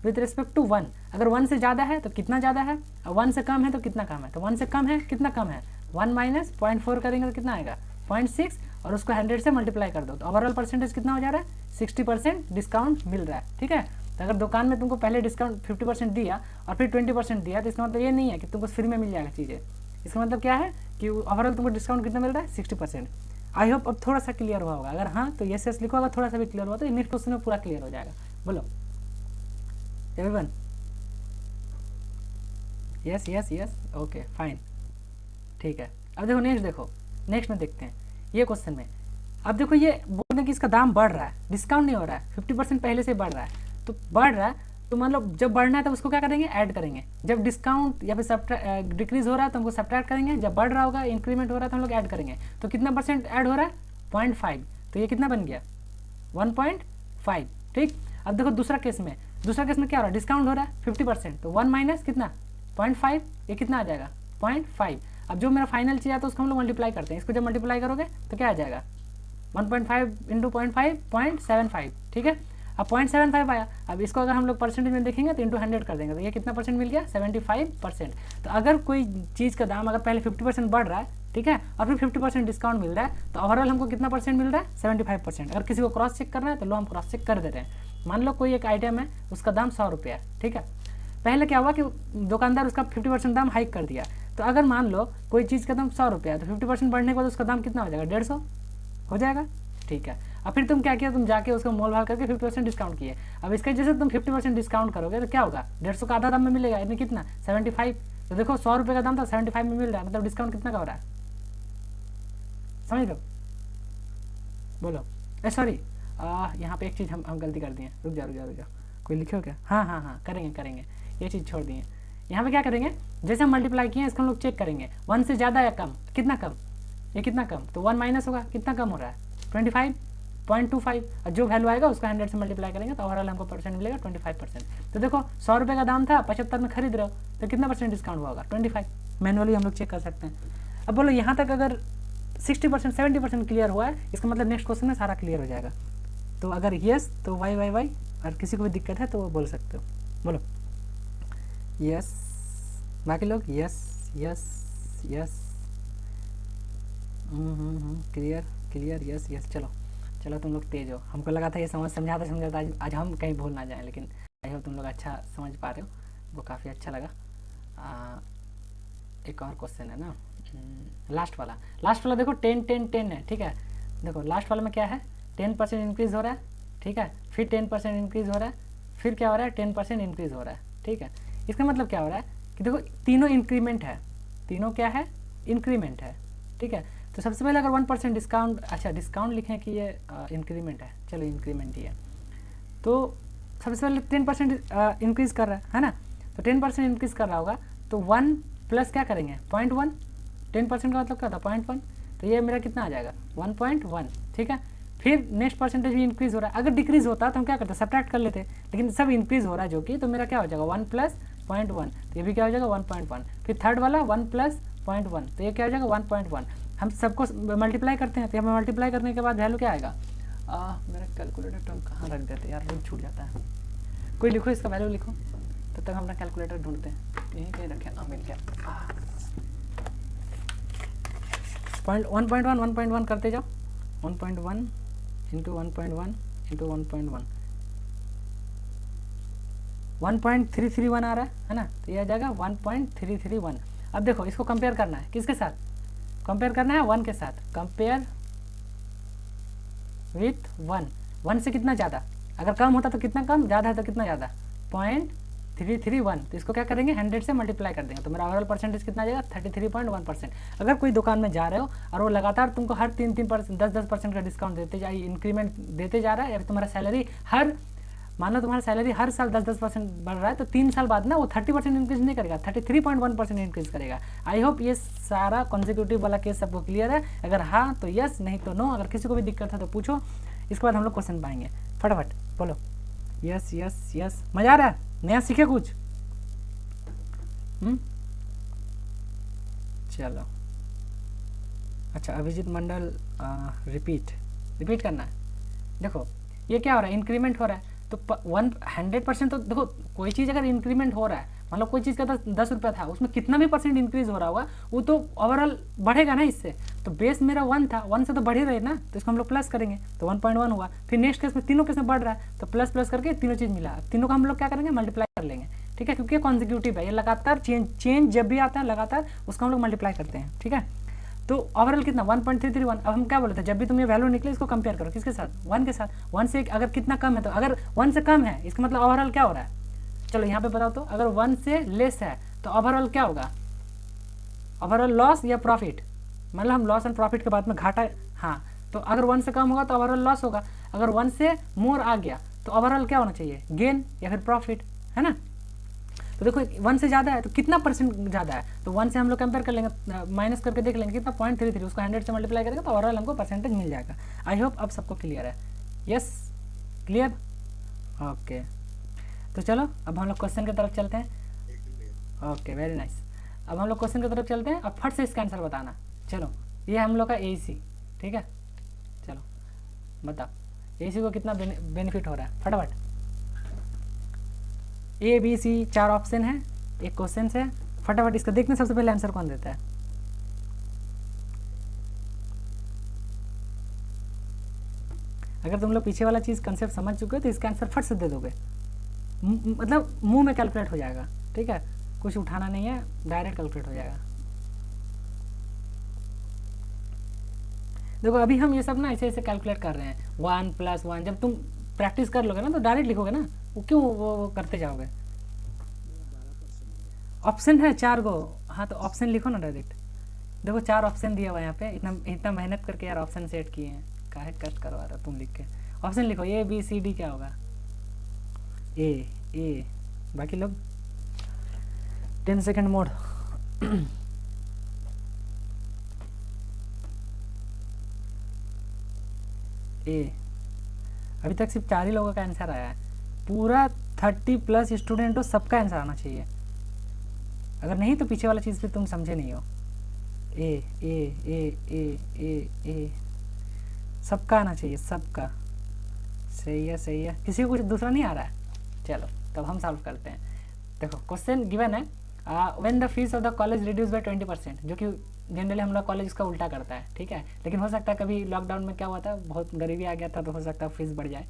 with respect to 1। अगर 1 से ज़्यादा है तो कितना ज़्यादा है, और 1 से कम है तो कितना कम है, तो 1 से कम है कितना कम है? 1 माइनस 0.4 करेंगे तो कितना आएगा? 0.6, और उसको 100 से मल्टीप्लाई कर दो, तो ओवरऑल परसेंटेज कितना हो जा रहा है? 60% डिस्काउंट मिल रहा है, ठीक है। तो अगर दुकान में तुमको पहले डिस्काउंट 50% दिया और फिर 20% दिया, तो इसका मतलब ये नहीं है कि तुमको फ्री में मिल जाएगा चीज़ें। इसका मतलब क्या है कि ओवरऑल तुमको डिस्काउंट कितना मिल रहा है? 60%। आई होप अब थोड़ा सा क्लियर हुआ होगा, अगर हाँ तो यस लिखो, अगर थोड़ा सा भी क्लियर हुआ तो नेक्स्ट क्वेश्चन में पूरा क्लियर हो जाएगा। बोलो एवरीवन, यस, ओके फाइन, ठीक है। अब देखो नेक्स्ट में देखते हैं ये क्वेश्चन में। अब देखो ये कि इसका दाम बढ़ रहा है, डिस्काउंट नहीं हो रहा है, 50% पहले से बढ़ रहा है, तो बढ़ रहा है तो मान लो जब बढ़ना है तो उसको क्या करेंगे, ऐड करेंगे। जब डिस्काउंट या फिर डिक्रीज हो रहा है तो हमको सब्ट्रैक्ट करेंगे, जब बढ़ रहा होगा इंक्रीमेंट हो रहा है तो हम लोग ऐड करेंगे। तो कितना परसेंट ऐड हो रहा है, 0.5, तो ये कितना बन गया 1.5। ठीक, अब देखो दूसरा केस में क्या हो रहा है, डिस्काउंट हो रहा है 50%, तो 1 माइनस कितना 0.5, ये कितना आ जाएगा 0.5। अब जो मेरा फाइनल चाहिए तो उसको हम लोग मल्टीप्लाई करते हैं, इसको जब मल्टीप्लाई करोगे तो क्या आ जाएगा 1.5 इंटू 0.5 0.75। ठीक है, अब 0.75 आया। अब इसको अगर हम लोग परसेंटेज में देखेंगे तो इंटू 100 कर देंगे, तो ये कितना परसेंट मिल गया 75%। तो अगर कोई चीज़ का दाम अगर पहले 50% बढ़ रहा है, ठीक है, और फिर 50% डिस्काउंट मिल रहा है, तो ओवरऑल हमको कितना परसेंट मिल रहा है 75%। अगर किसी को क्रॉस चेक करना है तो लो हम क्रॉस चेक कर दे रहे हैं। मान लो कोई एक आइटम है, उसका दाम 100 रुपया है, ठीक है, पहले क्या हुआ कि दुकानदार उसका 50% दाम हाइक कर दिया। तो अगर मान लो कोई चीज़ का दाम 100 रुपया है, तो 50% बढ़ने के बाद उसका दाम कितना हो जाएगा 150 हो जाएगा। ठीक है, अब फिर तुम क्या किया, तुम जाके उसको मोल भाव करके 50% डिस्काउंट किए। अब इसके जैसे तुम 50% डिस्काउंट करोगे तो क्या होगा, 150 का आधा दाम में मिलेगा, यानी कितना 75। तो देखो 100 रुपये का दाम था 75 में मिल रहा है, मतलब डिस्काउंट कितना का हो रहा है, समझ लो, बोलो। सॉरी, यहाँ पे एक चीज़ हम गलती कर दिए, रुक जा, कोई लिखे हो क्या? हाँ, करेंगे, ये चीज़ छोड़ दिए। यहाँ पे क्या करेंगे, जैसे हम मल्टीप्लाई किए इसको हम लोग चेक करेंगे 1 से ज़्यादा या कम, कितना कम, ये कितना कम, तो 1 माइनस होगा, कितना कम हो रहा है 25.25, और जो वैल्यू आएगा उसको 100 से मल्टीप्लाई करेंगे तो ओवरऑल हमको परसेंट मिलेगा 25%। तो देखो 100 रुपये का दाम था, 75 में खरीद रहे हो तो कितना परसेंट डिस्काउंट हुआ होगा 25। मैनुअली हम लोग चेक कर सकते हैं। अब बोलो यहाँ तक अगर 60% 70% क्लियर हुआ है, इसका मतलब नेक्स्ट क्वेश्चन में सारा क्लियर हो जाएगा। तो अगर यस तो वाई, और किसी को भी दिक्कत है तो वो बोल सकते हो, बोलो यस, बाकी लोग यस, क्लियर, यस। चलो तुम लोग तेज हो, हमको लगा था ये समझाता आज हम कहीं भूल ना जाएं, लेकिन आई होप तुम लोग अच्छा समझ पा रहे हो, वो काफ़ी अच्छा लगा। एक और क्वेश्चन है ना, लास्ट वाला देखो 10 है, ठीक है। देखो लास्ट वाला में क्या है, 10% इंक्रीज़ हो रहा है, ठीक है, फिर 10% इंक्रीज़ हो रहा है, फिर क्या हो रहा है 10% इंक्रीज़ हो रहा है, ठीक है। इसका मतलब क्या हो रहा है कि देखो तीनों इंक्रीमेंट है, तीनों क्या है, इंक्रीमेंट है, ठीक है। तो सबसे पहले अगर 1% डिस्काउंट, अच्छा डिस्काउंट लिखें कि ये इंक्रीमेंट है, चलो इंक्रीमेंट ही है, तो सबसे पहले 10% इंक्रीज़ कर रहा है ना, तो 10% इंक्रीज़ कर रहा होगा तो 1 प्लस क्या करेंगे 0.1, 10% का मतलब क्या था 0.1, तो ये मेरा कितना आ जाएगा 1.1, ठीक है। फिर नेक्स्ट परसेंटेज भी इंक्रीज़ हो रहा है, अगर डिक्रीज़ होता तो हम क्या करते सब्ट्रैक्ट कर लेते, लेकिन सब इंक्रीज़ हो रहा है जो कि, तो मेरा क्या हो जाएगा 1 प्लस 0.1, तो ये भी क्या हो जाएगा 1.1। फिर थर्ड वाला 1 प्लस 0.1, तो ये क्या हो जाएगा 1.1। हम सबको मल्टीप्लाई करते हैं, तो हमें मल्टीप्लाई करने के बाद वैल्यू क्या आएगा, मेरा कैलकुलेटर तो हम कहाँ रख देते हैं यार, रोज छूट जाता है। कोई लिखो इसका वैल्यू लिखो, तब तक हम अपना कैलकुलेटर ढूंढते हैं, यहीं कहीं रखें, मिल गया 1.1 करते जाओ, 1.1 इंटू 1.1 इंटू 1.1, 1.331 आ रहा है ना, तो ये आ जाएगा 1.331। अब देखो इसको कंपेयर करना है, किसके साथ कंपेयर करना है, 1 के साथ, कंपेयर विथ 1 से कितना ज़्यादा, अगर कम होता तो कितना कम, ज़्यादा है तो कितना ज़्यादा 0.331, तो इसको क्या करेंगे 100 से मल्टीप्लाई कर देंगे, तो मेरा ओवरऑल परसेंटेज कितना आ जाएगा 33.1%। अगर कोई दुकान में जा रहे हो और वो लगातार तुमको हर 3% 10% का डिस्काउंट देते जाए, इंक्रीमेंट देते जा रहा है, या फिर तुम्हारा सैलरी मान लो तुम्हारा सैलरी हर साल 10% बढ़ रहा है, तो 3 साल बाद ना वो 30% इंक्रीज नहीं करेगा, 33.1% इंक्रीज करेगा। आई होप ये सारा कॉन्जिक्यूटिव वाला केस सबको क्लियर है, अगर हाँ तो यस, नहीं तो नो। अगर किसी को भी दिक्कत है तो पूछो, इसके बाद हम लोग क्वेश्चन पाएंगे, फटाफट बोलो यस। मजा आ रहा है, नया सीखे कुछ, चलो अच्छा। अभिजीत मंडल, रिपीट करना है। देखो ये क्या हो रहा है, इंक्रीमेंट हो रहा है, तो 100% तो देखो कोई चीज़ अगर इंक्रीमेंट हो रहा है, मतलब कोई चीज़ का 10 रुपया था, उसमें कितना भी परसेंट इंक्रीज हो रहा होगा वो तो ओवरऑल बढ़ेगा ना इससे। तो बेस मेरा 1 था, 1 से तो बढ़ ही रहे ना, तो इसको हम लोग प्लस करेंगे तो 1.1 हुआ। फिर नेक्स्ट केस में तीनों केस में बढ़ रहा है, तो प्लस करके तीनों चीज़ मिला, तीनों का हम लोग क्या करेंगे मल्टीप्लाई कर लेंगे, ठीक है, क्योंकि कॉन्जिक्यूटिव है, ये लगातार चेंज जब भी आता है लगातार उसका हम लोग मल्टीप्लाई करते हैं, ठीक है। तो ओवरऑल कितना 1.331। अब हम क्या बोले थे, जब भी तुम ये वैल्यू निकले इसको कंपेयर करो किसके साथ, 1 के साथ। 1 से अगर कितना कम है, तो अगर 1 से कम है इसका मतलब ओवरऑल क्या हो रहा है, चलो यहाँ पे बताओ तो, अगर 1 से लेस है तो ओवरऑल क्या होगा, ओवरऑल लॉस या प्रॉफिट, मतलब हम लॉस एंड प्रॉफिट के बाद में घाटा, हाँ तो अगर 1 से कम होगा तो ओवरऑल लॉस होगा, अगर 1 से मोर आ गया तो ओवरऑल क्या होना चाहिए, गेन या फिर प्रॉफिट, है ना। तो देखो 1 से ज़्यादा है तो कितना परसेंट ज़्यादा है, तो 1 से हम लोग कंपेयर कर लेंगे, माइनस करके देख लेंगे कितना 0.33, उसको 100 से मल्टीप्लाई करेंगे तो ओवरऑल हमको परसेंटेज मिल जाएगा। आई होप अब सबको क्लियर है। Yes clear, okay. तो चलो अब हम लोग क्वेश्चन की तरफ चलते हैं। Okay very nice. अब हम लोग क्वेश्चन की तरफ चलते हैं और फट से इसका आंसर बताना। चलो ये हम लोग का AC, ठीक है। चलो बताओ AC को कितना बेनिफिट हो रहा है फटाफट। ABC 4 ऑप्शन है, एक क्वेश्चन है, फटाफट इसका देखते हैं सबसे पहले आंसर कौन देता है। अगर तुम लोग पीछे वाला चीज़ कंसेप्ट समझ चुके हो तो इसका आंसर फट से दे दोगे, मतलब मुंह में कैलकुलेट हो जाएगा, ठीक है, कुछ उठाना नहीं है, डायरेक्ट कैलकुलेट हो जाएगा। देखो अभी हम ये सब ना ऐसे ऐसे कैलकुलेट कर रहे हैं, 1 + 1, जब तुम प्रैक्टिस कर लोगे ना तो डायरेक्ट लिखोगे ना, वो क्यों वो करते जाओगे। ऑप्शन है 4 गो, हाँ तो ऑप्शन लिखो ना डायरेक्ट। देखो 4 ऑप्शन दिया हुआ है यहाँ पे, इतना इतना मेहनत करके यार ऑप्शन सेट किए हैं, काहे कष्ट करवा रहा तुम लिख के। ऑप्शन लिखो ABCD क्या होगा, ए, बाकी लोग 10 सेकेंड मोड। ए, अभी तक सिर्फ 4 ही लोगों का आंसर आया है, पूरा 30+ स्टूडेंट हो, सबका आंसर आना चाहिए, अगर नहीं तो पीछे वाला चीज़ भी तुम समझे नहीं हो। ए सबका आना चाहिए, सबका। सही है सही है, किसी को कुछ दूसरा नहीं आ रहा है। चलो तब हम सॉल्व करते हैं। देखो क्वेश्चन गिवन है, when the fees of the college reduce by 20%, जो कि जनरली हम लोग कॉलेज इसका उल्टा करता है, ठीक है, लेकिन हो सकता है कभी लॉकडाउन में क्या हुआ था, बहुत गरीबी आ गया था, तो हो सकता है फीस बढ़ जाए।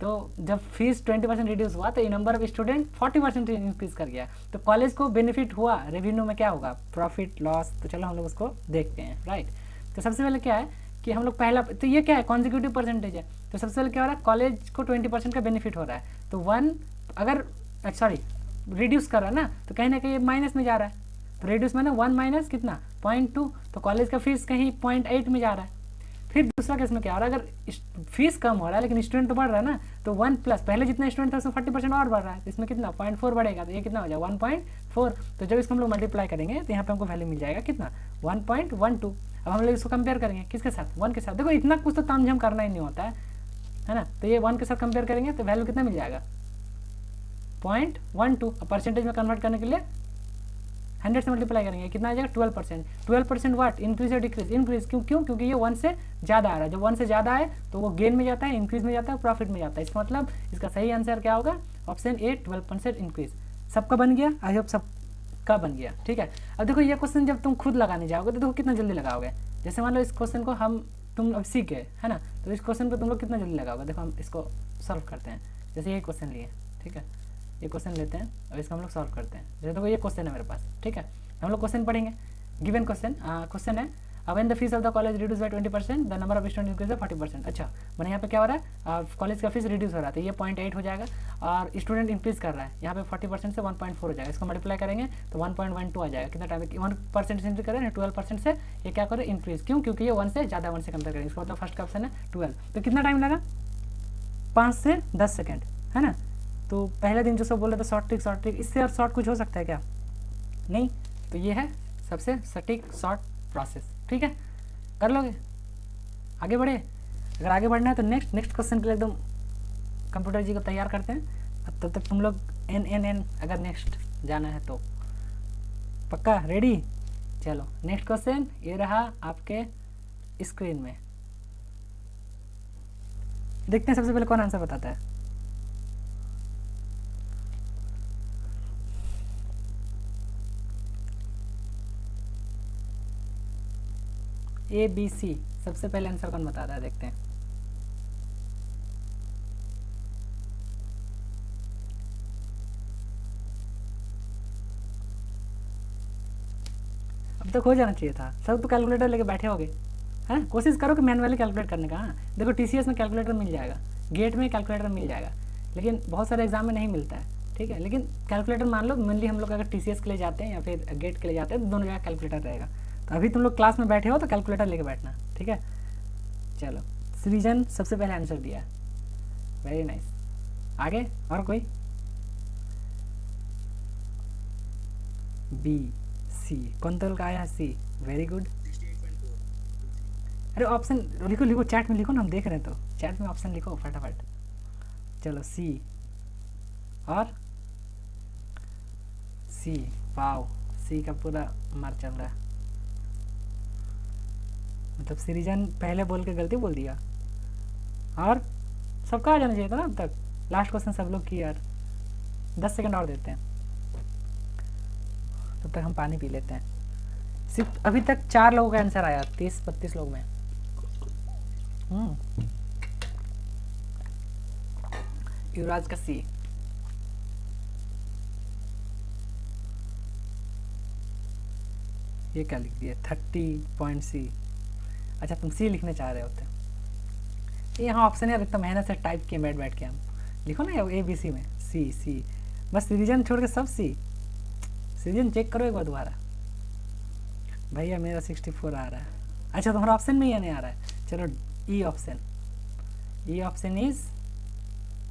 तो जब फीस 20% रिड्यूस हुआ तो ये नंबर ऑफ स्टूडेंट 40% इंक्रीज कर गया, तो कॉलेज को बेनिफिट हुआ, रेवेन्यू में क्या होगा, प्रॉफिट लॉस। तो चलो हम लोग उसको देखते हैं, राइट। तो सबसे पहले क्या है कि हम लोग पहला, तो ये क्या है, कॉन्जिक्यूटिव परसेंटेज है, तो सबसे पहले क्या हो रहा है, कॉलेज को 20% का बेनिफिट हो रहा है, तो 1 अगर रिड्यूस कर रहा है ना, तो कहीं ना कहीं माइनस में जा रहा है, तो रिड्यूस माने 1 माइनस कितना 0.2, तो कॉलेज का फीस कहीं 0.8 में जा रहा है। फिर दूसरा केस में क्या हो रहा है, अगर फीस कम हो रहा है लेकिन स्टूडेंट तो बढ़ रहा है ना, तो 1 प्लस पहले जितना स्टूडेंट था उसमें 40% और बढ़ रहा है, तो इसमें कितना 0.4 बढ़ेगा, तो ये कितना हो जाएगा 1.4। तो जब इसको हम लोग मल्टीप्लाई करेंगे तो यहाँ पे हमको वैल्यू मिल जाएगा कितना 1.12। अब हम लोग इसको कंपेयर करेंगे किसके साथ, 1 के साथ। देखो इतना कुछ तो तामझाम करना ही नहीं होता है ना, तो ये 1 के साथ कंपेयर करेंगे तो वैल्यू कितना मिल जाएगा 0.12। परसेंटेज में कन्वर्ट करने के लिए 100 से मल्टीप्लाई करेंगे, कितना आ जाएगा 12%। 12% वाट, इंक्रीज या डिक्रीज, इंक्रीज क्योंकि ये 1 से ज़्यादा आ रहा है, जब 1 से ज़्यादा है तो वो गेन में जाता है, इंक्रीज में जाता है, प्रॉफिट में जाता है। इसका मतलब इसका सही आंसर क्या होगा, ऑप्शन ए 12% इंक्रीज। सबका बन गया, आई होप सबका बन गया, ठीक है। अब देखो ये क्वेश्चन जब तुम खुद लगाने जाओगे तो देखो कितना जल्दी लगाओगे। जैसे मान लो इस क्वेश्चन को तुम अब सीख गए है ना, तो इस क्वेश्चन को तुम लोग कितना जल्दी लगाओगे। देखो हम इसको सॉल्व करते हैं, जैसे ये क्वेश्चन लिए, ठीक है, ये क्वेश्चन लेते हैं और इसको हम लोग सॉल्व करते हैं। जैसे देखो ये क्वेश्चन है मेरे पास, ठीक है, हम लोग क्वेश्चन पढ़ेंगे। गिवन क्वेश्चन है, when the fees of the college reduce by 20%, the number of student increase by 40%। अच्छा मैंने यहाँ पे क्या हो रहा है, कॉलेज का फीस रिड्यूस हो रहा था, ये 0.8 हो जाएगा, और स्टूडेंट इंक्रीज कर रहा है, यहाँ पे 40% से 1.4 हो जाएगा। इसको मल्टीप्लाई करेंगे तो 1.12 आ जाएगा। कितना टाइम 1% से इंक्रीज करें, 12% से ये क्या करें इंक्रीज, क्योंकि ये 1 से ज़्यादा, 1 से कंपेयर करेंगे, इसका मतलब फर्स्ट का ऑप्शन है 12। तो कितना टाइम लगा, 5 से 10 सेकेंड, है ना। तो पहले दिन जो सब बोल रहे थे शॉर्ट ट्रिक, इससे और शॉर्ट कुछ हो सकता है क्या, नहीं। तो ये है सबसे सटीक शॉर्ट प्रोसेस, ठीक है, कर लोगे, आगे बढ़े। अगर आगे बढ़ना है तो नेक्स्ट क्वेश्चन के लिए एकदम कंप्यूटर जी को तैयार करते हैं। अब तब तक तुम लोग एन अगर नेक्स्ट जाना है तो पक्का रेडी। चलो नेक्स्ट क्वेश्चन ये रहा आपके स्क्रीन में, देखते हैं सबसे पहले कौन आंसर बताता है। ABC सबसे पहले आंसर कौन बताता है, देखते हैं। अब तक हो जाना चाहिए था, सब तो कैलकुलेटर लेके बैठे होगे, हैं। कोशिश करो कि मैनुअली कैलकुलेट करने का। हाँ देखो TCS में कैलकुलेटर मिल जाएगा, गेट में कैलकुलेटर मिल जाएगा, लेकिन बहुत सारे एग्जाम में नहीं मिलता है, ठीक है। लेकिन कैलकुलेटर मान लो मेनली हम लोग अगर TCS के लिए जाते हैं या फिर गेट के लिए जाते हैं तो दोनों जगह कैलकुलेटर रहेगा। तो अभी तुम लोग क्लास में बैठे हो तो कैलकुलेटर लेके बैठना, ठीक है। चलो सृजन सबसे पहले आंसर दिया, वेरी नाइस। आगे और कोई? बी सी, कौन तौल का आया? सी, वेरी गुड। अरे ऑप्शन लिखो लिखो, चैट में लिखो ना, हम देख रहे हैं, तो चैट में ऑप्शन लिखो फटाफट। चलो सी और सी, वाओ, सी का पूरा मार चल रहा है। मतलब सृजन पहले बोल के गलती बोल दिया, और सबका आ जाना चाहिए था ना अब तक। लास्ट क्वेश्चन सब लोग की यार, 10 सेकंड और देते हैं, तब तक हम पानी पी लेते हैं। सिर्फ अभी तक 4 लोगों का आंसर आया 30-32 लोग में। युवराज का सी। ये क्या लिख दिया? 30 पॉइंट सी। अच्छा तुम सी लिखने चाह रहे होते। यहाँ ऑप्शन है, इतना मेहनत से टाइप किए बैठ के, हम लिखो ना ए बी सी में सी सी, बस सीरीजन छोड़ के सब सी। सीरीजन चेक करो एक बार दोबारा। भैया मेरा 64 आ रहा है। अच्छा तुम्हारा ऑप्शन में ये नहीं आ रहा है। चलो E option, E option is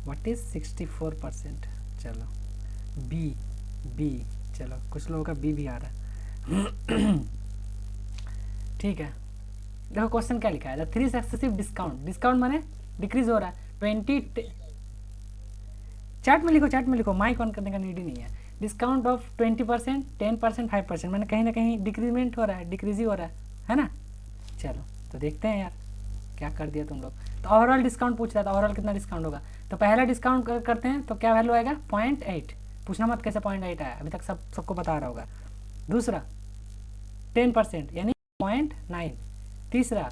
what is 64%। चलो बी, बी, चलो कुछ लोगों का बी भी आ रहा है। ठीक है, देखो क्वेश्चन क्या लिखा है, द 3 सक्सेसिव डिस्काउंट, डिस्काउंट माने डिक्रीज हो रहा है 20। चैट में लिखो, चैट में लिखो, माइक ऑन करने का नीड ही नहीं है। डिस्काउंट ऑफ 20%, 10%, 5%, मैंने कहीं ना कहीं डिक्रीमेंट हो रहा है, डिक्रीज ही हो रहा है ना। चलो तो देखते हैं यार क्या कर दिया तुम लोग। तो ओवरऑल डिस्काउंट पूछ रहा था, ओवरऑल कितना डिस्काउंट होगा। तो पहला डिस्काउंट करते हैं तो क्या वैल्यू आएगा? 0.8। पूछना मत कैसे 0.8 आया, अभी तक सबको बता रहा होगा। दूसरा 10% यानी 0.9। तीसरा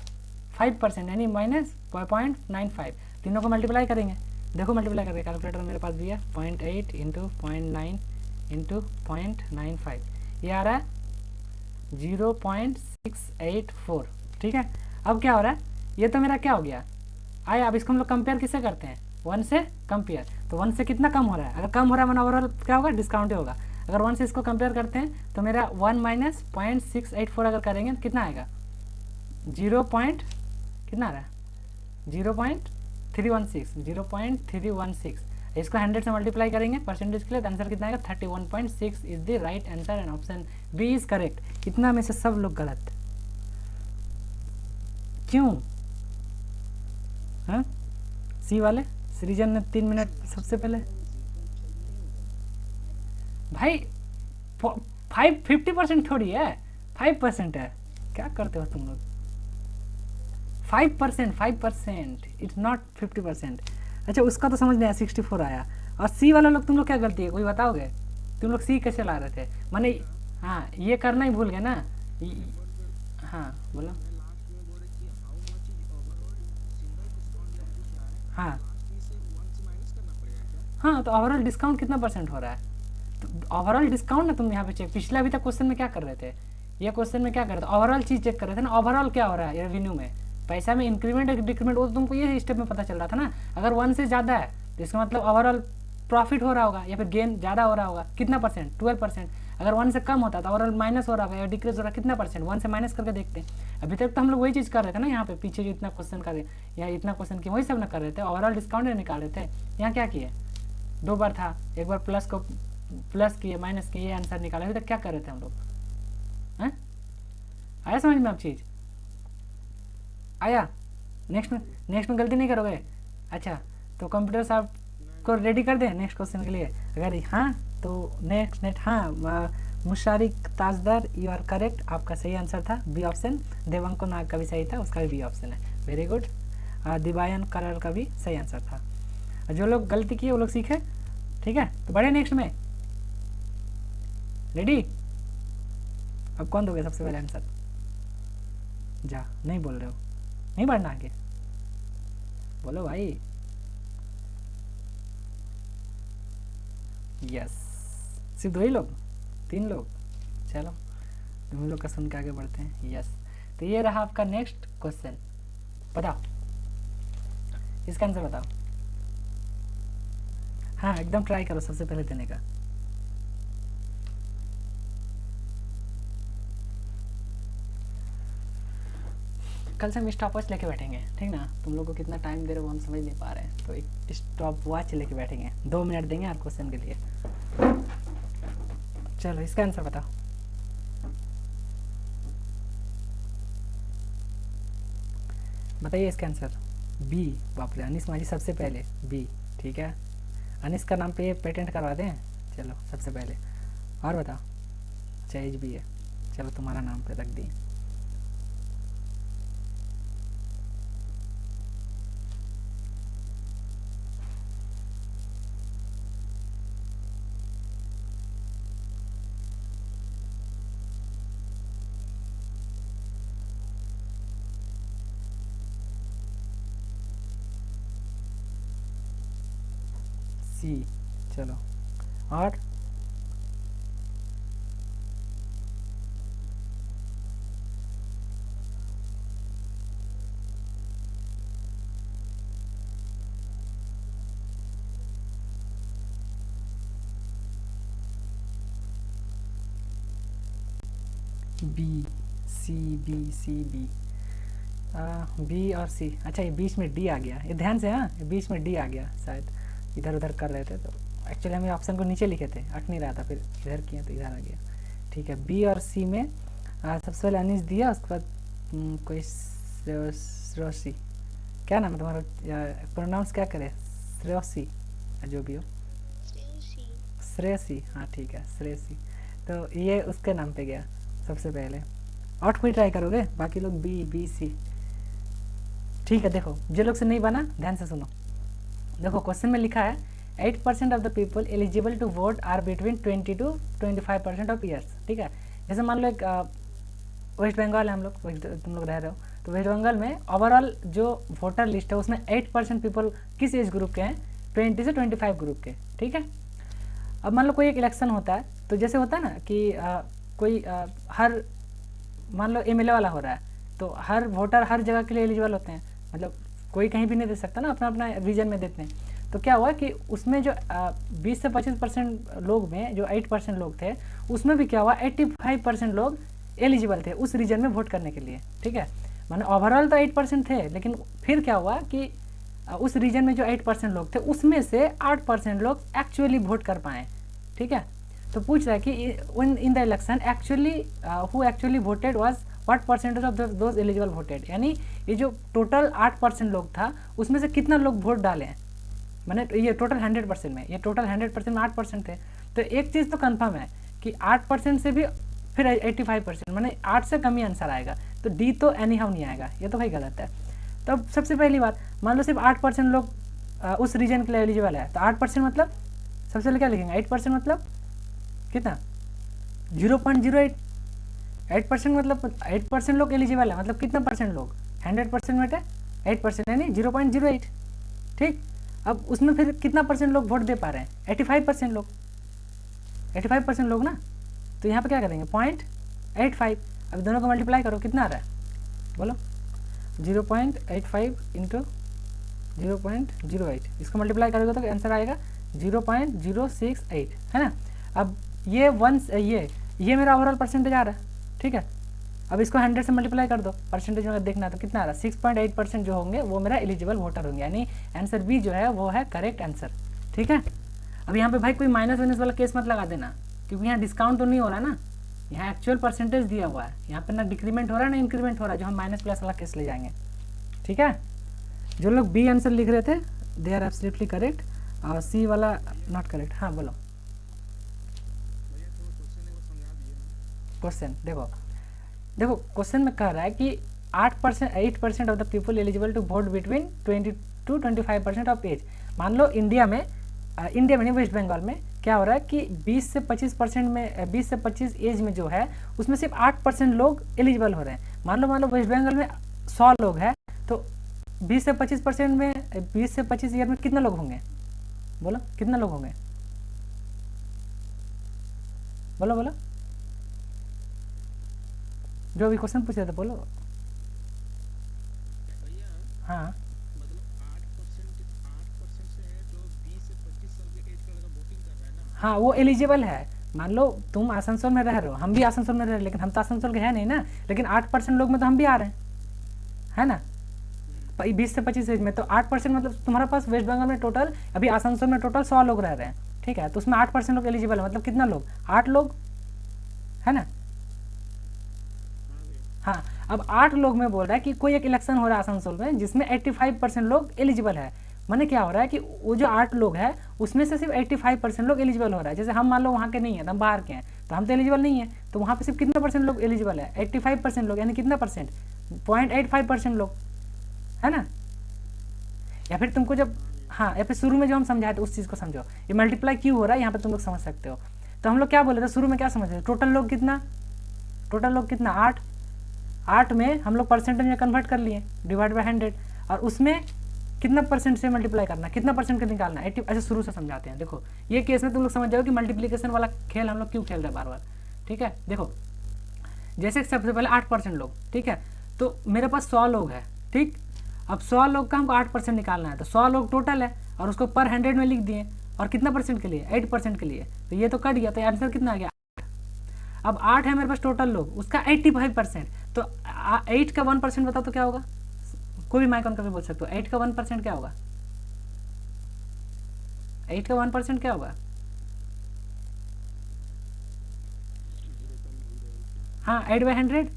5% यानी -0.95। तीनों को मल्टीप्लाई करेंगे, देखो मल्टीप्लाई करके, कैलकुलेटर मेरे पास भी है। 0.8 इंटू 0.9 इंटू 0.95, ये आ रहा है 0.684। ठीक है, अब क्या हो रहा है, ये तो मेरा क्या हो गया आया। अब इसको हम लोग कंपेयर किससे करते हैं? 1 से कंपेयर। तो 1 से कितना कम हो रहा है? अगर कम हो रहा है मैंने ओवरऑल क्या होगा? डिस्काउंट ही होगा। अगर 1 से इसको कंपेयर करते हैं तो मेरा 1 माइनस 0.684 अगर करेंगे तो कितना आएगा? 0. कितना आ रहा है? 0.316, 0.316। इसको 100 से मल्टीप्लाई करेंगे परसेंटेज के लिए तो आंसर कितना आएगा? 31.6 is the right answer and option B is correct. इतना में से सब लोग गलत क्यों? हाँ सी वाले सृजन ने 3 मिनट सबसे पहले। भाई 50% थोड़ी है, 5% है। क्या करते हो तुम लोग? 5%, इट्स नॉट 50%। अच्छा उसका तो समझ नहीं आया, 64 आया। और सी वाला लोग तुम लोग क्या गलती है कोई बताओगे? तुम लोग सी कैसे ला रहे थे? माने हाँ ये करना ही भूल गए ना। हाँ बोलो। हाँ हाँ, तो ओवरऑल डिस्काउंट कितना परसेंट हो रहा है? तो ओवरऑल डिस्काउंट ना तुम यहाँ पे चेक, पिछले अभी तक क्वेश्चन में क्या कर रहे थे? ये क्वेश्चन में क्या कर रहे थे? ओवरऑल चीज़ चेक कर रहे थे ना, ओवरऑल क्या हो रहा है रेवेन्यू में, पैसा में इंक्रीमेंट डिक्रीमेंट, वो तो तुमको ये स्टेप में पता चल रहा था ना। अगर 1 से ज़्यादा है तो इसका मतलब ओवरऑल प्रॉफिट हो रहा होगा या फिर गेन ज़्यादा हो रहा होगा। कितना परसेंट? 12%। अगर 1 से कम होता तो ओवरऑल माइनस हो रहा होगा या डिक्रीज हो रहा, कितना परसेंट? 1 से माइनस करके देखते हैं। अभी तक तो हम लोग वही चीज़ कर रहे थे ना, यहाँ पे पीछे जो इतना क्वेश्चन कर या इतना क्वेश्चन किया वही सब ना कर रहे थे, ओवरऑल डिस्काउंट निकाल रहे थे। यहाँ क्या किए? 2 बार था, एक बार प्लस को प्लस किए माइनस किए, ये आंसर निकाला। अभी तक क्या कर रहे थे हम लोग? हैं? आया समझ में अब चीज़? आया? नेक्स्ट में गलती नहीं करोगे? अच्छा तो कंप्यूटर साहब को रेडी कर दें नेक्स्ट क्वेश्चन के लिए? अगर हाँ तो नेक्स्ट हाँ, मुशारिक ताजदार यू आर करेक्ट, आपका सही आंसर था बी ऑप्शन। देवांको नाग का भी सही था, उसका भी बी ऑप्शन है, वेरी गुड। दिवायन करर का भी सही आंसर था। जो लोग गलती किए वो लोग सीखे, ठीक है। तो बढ़े नेक्स्ट में, रेडी? अब कौन दोगे सबसे पहले आंसर? जा, नहीं बोल रहे हो? नहीं बढ़ना आगे, बोलो भाई। यस, सिर्फ 2 ही लोग, 3 लोग? चलो तुम लोग का सुन के आगे बढ़ते हैं। यस, तो ये रहा आपका नेक्स्ट क्वेश्चन। बताओ इसका आंसर बताओ। हाँ एकदम ट्राई करो सबसे पहले देने का। कल से हम स्टॉप वॉच लेके बैठेंगे, ठीक ना। तुम लोग को कितना टाइम दे रहे हो वो हम समझ नहीं पा रहे हैं, तो एक स्टॉप वॉच लेके बैठेंगे, 2 मिनट देंगे हर क्वेश्चन के लिए। चलो इसका आंसर बताओ। बताइए इसका आंसर। बी। बाप रे, अनिस माझी सबसे पहले बी। ठीक है, अनिस का नाम पे पेटेंट करवा दें। चलो सबसे पहले, और बताओ। अच्छा एज भी है, चलो तुम्हारा नाम पे रख दी। सी। चलो और B. C B C B, B और सी। अच्छा ये बीच में डी आ गया, ये ध्यान से। हाँ, ये बीच में डी आ गया, शायद इधर उधर कर रहे थे तो एक्चुअली हमें ऑप्शन को नीचे लिखे थे, अट नहीं रहा था, फिर इधर किया तो इधर आ गया। ठीक है, बी और सी में सबसे पहले अनिस दिया, उसके बाद कोई श्रेयसी, क्या नाम है तुम्हारा, प्रोनाउंस क्या करे, श्रेयसी जो भी हो, श्रेयसी। हाँ ठीक है, श्रेयसी। तो ये उसके नाम पे गया सबसे पहले। और कोई ट्राई करोगे? बाकी लोग बी बी सी। ठीक है, देखो जो लोग से नहीं बना ध्यान से सुनो। देखो क्वेश्चन में लिखा है 8% of the people eligible to vote are between 20 to 25% of years. ठीक है, जैसे मान लो एक वेस्ट बंगाल है, हम लोग तुम लोग रह रहे हो, तो वेस्ट बंगाल में ओवरऑल जो वोटर लिस्ट है उसमें 8% पीपल किस एज ग्रुप के हैं, 20 से 25 ग्रुप के। ठीक है, अब मान लो कोई एक इलेक्शन होता है, तो जैसे होता है ना कि कोई हर मान लो एमएलए वाला हो रहा है, तो हर वोटर हर जगह के लिए एलिजिबल होते हैं, मतलब कोई कहीं भी नहीं दे सकता ना, अपना अपना रीजन में देते हैं। तो क्या हुआ कि उसमें जो 20 से 25% लोग में जो 8% लोग थे, उसमें भी क्या हुआ 85% लोग एलिजिबल थे उस रीजन में वोट करने के लिए। ठीक है, माने ओवरऑल तो 8% थे, लेकिन फिर क्या हुआ कि उस रीजन में जो 8% लोग थे उसमें से 8% लोग एक्चुअली वोट कर पाए। ठीक है, तो पूछ रहा है कि in the election actually who actually voted was what percentage of those eligible voted, यानी ये जो टोटल 8% लोग था उसमें से कितना लोग वोट डाले हैं, मैंने ये टोटल 100% में, ये टोटल 100% में 8% थे। तो एक चीज़ तो कंफर्म है कि 8% से भी फिर 85%, मैंने 8 से कम ही आंसर आएगा, तो डी तो एनी हाउ नहीं आएगा, ये तो भाई गलत है। तो अब सबसे पहली बात, मान लो सिर्फ 8% लोग उस रीजन के लिए एलिजिबल है, तो 8% मतलब सबसे पहले क्या लिखेंगे, 8% मतलब कितना, 0.08। 8% मतलब 8% लोग एलिजिबल है, मतलब कितना परसेंट लोग, 100% में 8% यानी 0.08। ठीक, अब उसमें फिर कितना परसेंट लोग वोट दे पा रहे हैं, 85% लोग, 85% लोग ना। तो यहाँ पे क्या करेंगे 0.85, अब दोनों को मल्टीप्लाई करो, कितना आ रहा है बोलो, 0.85 इंटू 0.08, इसको मल्टीप्लाई करोगे तो आंसर आएगा 0.068, है ना। अब ये ये मेरा ओवरऑल परसेंटेज आ रहा है। ठीक है, अब इसको 100 से मल्टीप्लाई कर दो, परसेंटेज में देखना है तो कितना आ रहा है, 6.8% जो होंगे वो मेरा एलिजिबल वोटर होंगे, यानी आंसर बी जो है वो है करेक्ट आंसर। ठीक है, अब यहाँ पे भाई कोई माइनस वाइनस वाला केस मत लगा देना, क्योंकि यहाँ डिस्काउंट तो नहीं हो रहा ना, यहाँ एक्चुअल परसेंटेज दिया हुआ है, यहाँ पे ना डिक्रीमेंट हो रहा है ना इंक्रीमेंट हो रहा है, जो हम माइनस प्लस वाला केस ले जाएंगे। ठीक है, जो लोग बी आंसर लिख रहे थे दे आर एब्सोल्युटली करेक्ट, और सी वाला नॉट करेक्ट। हाँ बोलो क्वेश्चन। देखो क्वेश्चन में कह रहा है कि 8% of the people eligible to vote between 20 to 25% of age. मान लो इंडिया में नहीं, वेस्ट बंगाल में क्या हो रहा है कि 20 से 25% में 20 से 25 एज में जो है उसमें सिर्फ 8% लोग एलिजिबल हो रहे हैं। मान लो वेस्ट बंगाल में 100 लोग हैं, तो 20 से 25% में 20 से 25 ईयर में कितना लोग होंगे, बोलो कितना लोग होंगे, बोलो जो भी क्वेश्चन पूछ रहे थे बोलो। हाँ मतलब 8% से है जो 20 से 25 साल के एज का लड़का वोटिंग कर रहा है ना। हाँ, वो एलिजिबल है। मान लो तुम आसनसोल में रह रहे हो, हम भी आसनसोल में रह रहे हैं, लेकिन हम तो आसनसोल के हैं नहीं ना, लेकिन 8% लोग में तो हम भी आ रहे हैं, है ना, 20 से 25 एज में, तो 8% मतलब तुम्हारे पास वेस्ट बंगाल में टोटल, अभी आसनसोल में टोटल 100 लोग रह रहे हैं, ठीक है, तो उसमें 8% लोग एलिजिबल है, मतलब कितना लोग, 8 लोग, है ना। हाँ, अब 8 लोग में बोल रहा है कि कोई एक इलेक्शन हो रहा है आसनसोल में जिसमें 85% लोग एलिजिबल है। माने क्या हो रहा है कि वो जो 8 लोग है उसमें से सिर्फ 85% लोग एलिजिबल हो रहा है। जैसे हम मान लो वहाँ के नहीं है, तो हम बाहर के हैं, तो हम तो एलिजिबल नहीं है, तो वहाँ पे सिर्फ कितना परसेंट लोग एलिजिबल है, 85% लोग, यानी कितना परसेंट, 0.85% लोग, है ना। या फिर तुमको जब, हाँ, या फिर शुरू में जो हम समझाए थे उस चीज़ को समझो, ये मल्टीप्लाई क्यों हो रहा है यहाँ पे तुम लोग समझ सकते हो। तो हम लोग क्या बोले थे शुरू में, क्या समझ रहे थे, टोटल लोग कितना, 8 में हम लोग परसेंटेज में कन्वर्ट कर लिए, डिवाइड बाय 100, और उसमें कितना परसेंट से मल्टीप्लाई करना, कितना परसेंट का निकालना, 80। ऐसे शुरू से समझाते हैं। देखो ये केस में तुम लोग समझ जाओ कि मल्टीप्लिकेशन वाला खेल हम लोग क्यों खेल रहे हैं बार बार, ठीक है। देखो जैसे सबसे पहले 8% लोग, ठीक है, तो मेरे पास 100 लोग हैं, ठीक। अब 100 लोग का हमको 8% निकालना है, तो 100 लोग टोटल है और उसको पर 100 में लिख दिए, और कितना परसेंट के लिए, 8% के लिए, तो ये तो कट गया, तो आंसर कितना आ गया, 8। अब 8 है मेरे पास टोटल लोग, उसका 85%, तो 8 का 1% बताओ तो क्या होगा, कोई भी माइक ऑन करके बोल सकते हो, 8 का 1% क्या होगा, 8 का 1% क्या होगा, हाँ 8/100।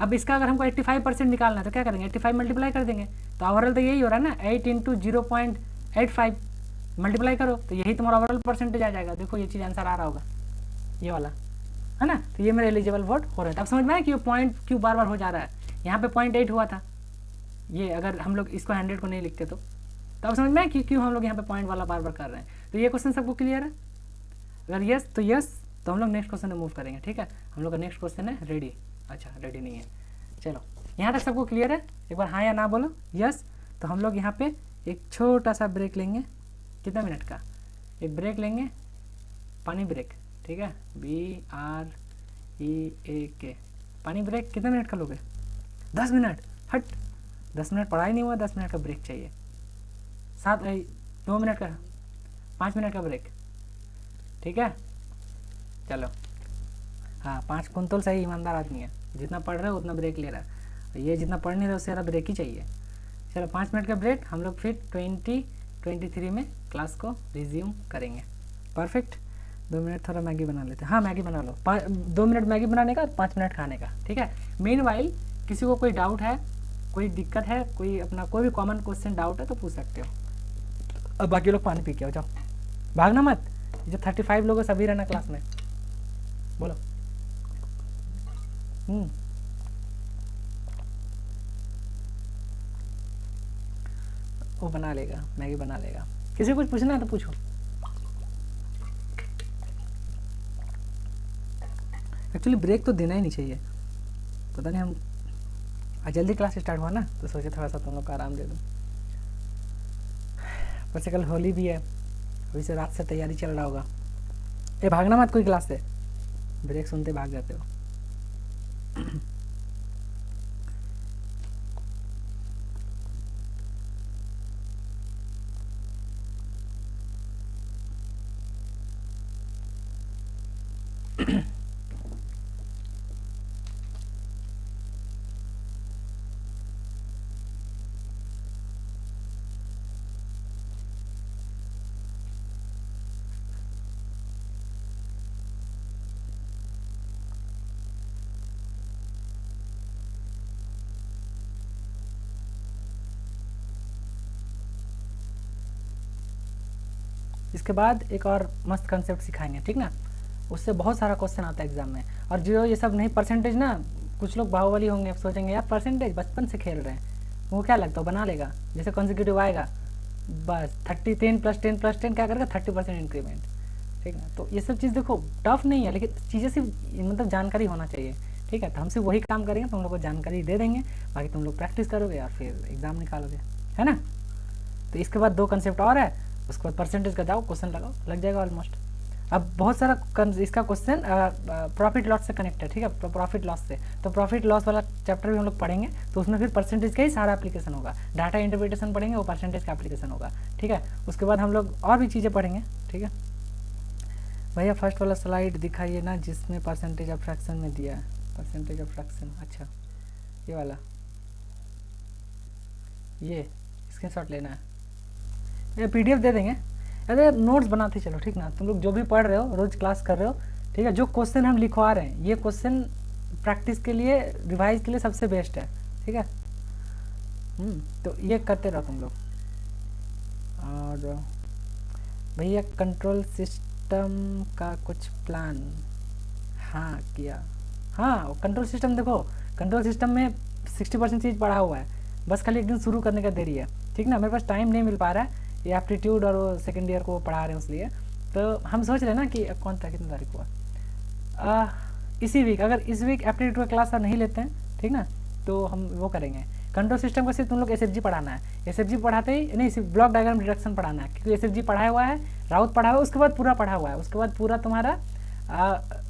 अब इसका अगर हमको 85% निकालना है तो क्या करेंगे, 85 मल्टीप्लाई कर देंगे, तो ओवरऑल तो यही हो रहा है ना, 8 इंटू 0.85 मल्टीप्लाई करो, तो यही तुम्हारा ओवरऑल परसेंटेज आ जाएगा। देखो ये चीज़ आंसर आ रहा होगा, ये वाला, है ना। तो ये मेरे एलिजिबल वोट हो रहे थे। अब समझ में आया कि ये पॉइंट क्यों बार बार हो जा रहा है, यहाँ पे 0.8 हुआ था, ये अगर हम लोग इसको 100 को नहीं लिखते तो अब समझ में आया कि क्यों हम लोग यहाँ पे पॉइंट वाला बार बार कर रहे हैं। तो ये क्वेश्चन सबको क्लियर है, अगर यस तो यस, तो हम लोग नेक्स्ट क्वेश्चन में मूव करेंगे, ठीक है। हम लोग का नेक्स्ट क्वेश्चन है रेडी, अच्छा रेडी नहीं है, चलो यहाँ तक सबको क्लियर है, एक बार हाँ या ना बोलो, यस। तो हम लोग यहाँ पे एक छोटा सा ब्रेक लेंगे, कितना मिनट का, एक ब्रेक लेंगे, पानी ब्रेक, ठीक है, BREAK, पानी ब्रेक। कितने मिनट का लोगे, 10 मिनट, हट 10 मिनट पढ़ाई नहीं हुआ, 10 मिनट का ब्रेक चाहिए, 2 मिनट का, 5 मिनट का ब्रेक, ठीक है। चलो हाँ, 5 कुंतल सही ईमानदार आदमी है, जितना पढ़ रहे हो उतना ब्रेक ले रहा है, ये जितना पढ़ नहीं रहे उससे ज़्यादा ब्रेक ही चाहिए। चलो 5 मिनट का ब्रेक, हम लोग फिर 2023 में क्लास को रिज्यूम करेंगे। परफेक्ट। 2 मिनट थोड़ा मैगी बना लेते हैं, हाँ मैगी बना लो, 2 मिनट मैगी बनाने का, 5 मिनट खाने का, ठीक है। मीनवाइल किसी को कोई डाउट है, कोई दिक्कत है, कोई अपना कोई भी कॉमन क्वेश्चन डाउट है तो पूछ सकते हो। अब बाकी लोग पानी पी के आओ, जाओ, भागना मत, जो 35 लोग सभी रहना क्लास में, बोलो। वो बना लेगा, मैगी बना लेगा, किसी को कुछ पूछना है तो पूछो। एक्चुअली ब्रेक तो देना ही नहीं चाहिए, पता नहीं हम आज जल्दी क्लास स्टार्ट हुआ ना तो सोचे थोड़ा सा तुम लोग को आराम दे दूँ। वैसे कल होली भी है, अभी से रात से तैयारी चल रहा होगा। ये भागना मत कोई क्लास से, ब्रेक सुनते भाग जाते हो। इसके बाद एक और मस्त कंसेप्ट सिखाएंगे, ठीक ना, उससे बहुत सारा क्वेश्चन आता है एग्जाम में। और जो ये सब नहीं परसेंटेज ना, कुछ लोग बाहुबली होंगे, सोचेंगे यार परसेंटेज बचपन से खेल रहे हैं, वो क्या लगता है बना लेगा, जैसे कॉन्जिक्यूटिव आएगा बस 30 10 + 10 + 10 क्या करेगा 30% इंक्रीमेंट, ठीक है। तो ये सब चीज़ देखो टफ नहीं है, लेकिन चीज़ें सिर्फ मतलब जानकारी होना चाहिए, ठीक है। तो हम सिर्फ वही काम करेंगे, तुम लोग को जानकारी दे देंगे, बाकी तुम लोग प्रैक्टिस करोगे और फिर एग्ज़ाम निकालोगे, है ना। तो इसके बाद 2 कंसेप्ट और है, उसके बाद परसेंटेज का जाओ क्वेश्चन लगाओ, लग जाएगा ऑलमोस्ट। अब बहुत सारा इसका क्वेश्चन प्रॉफिट लॉस से कनेक्ट है, ठीक है, प्रॉफिट लॉस से। तो प्रॉफिट लॉस वाला चैप्टर भी हम लोग पढ़ेंगे, तो उसमें फिर परसेंटेज का ही सारा एप्लीकेशन होगा, डाटा इंटरप्रिटेशन पढ़ेंगे, वो परसेंटेज का एप्लीकेशन होगा, ठीक है। उसके बाद हम लोग और भी चीज़ें पढ़ेंगे, ठीक है। भैया फर्स्ट वाला स्लाइड दिखाइए ना जिसमें परसेंटेज ऑफ फ्रैक्शन में दिया है, परसेंटेज ऑफ फ्रैक्शन, अच्छा ये वाला ये स्क्रीनशॉट लेना है, ये PDF दे देंगे। अरे नोट्स बनाते चलो, ठीक ना, तुम लोग जो भी पढ़ रहे हो, रोज़ क्लास कर रहे हो, ठीक है, जो क्वेश्चन हम लिखवा रहे हैं ये क्वेश्चन प्रैक्टिस के लिए, रिवाइज के लिए सबसे बेस्ट है, ठीक है। तो ये करते रहो तुम लोग। और भैया कंट्रोल सिस्टम का कुछ प्लान, हाँ किया, हाँ कंट्रोल सिस्टम देखो, कंट्रोल सिस्टम में 60% चीज़ पढ़ा हुआ है, बस खाली एक दिन शुरू करने का देरी है, ठीक ना। मेरे पास टाइम नहीं मिल पा रहा है, ये एप्टीट्यूड और वो सेकेंड ईयर को पढ़ा रहे हैं इसलिए। तो हम सोच रहे हैं ना कि कौन था, कितनी तारीख को, इसी वीक, अगर इस वीक एप्टीट्यूड का क्लास नहीं लेते हैं, ठीक ना, तो हम वो करेंगे। कंट्रोल सिस्टम को सिर्फ तुम लोग SFG पढ़ाना है, SFG पढ़ाते ही नहीं, सिर्फ ब्लॉक डायग्राम डिडक्शन पढ़ाना है, क्योंकि SFG पढ़ाया हुआ है, राउत पढ़ा हुआ है, उसके बाद पूरा पढ़ा हुआ है, उसके बाद पूरा तुम्हारा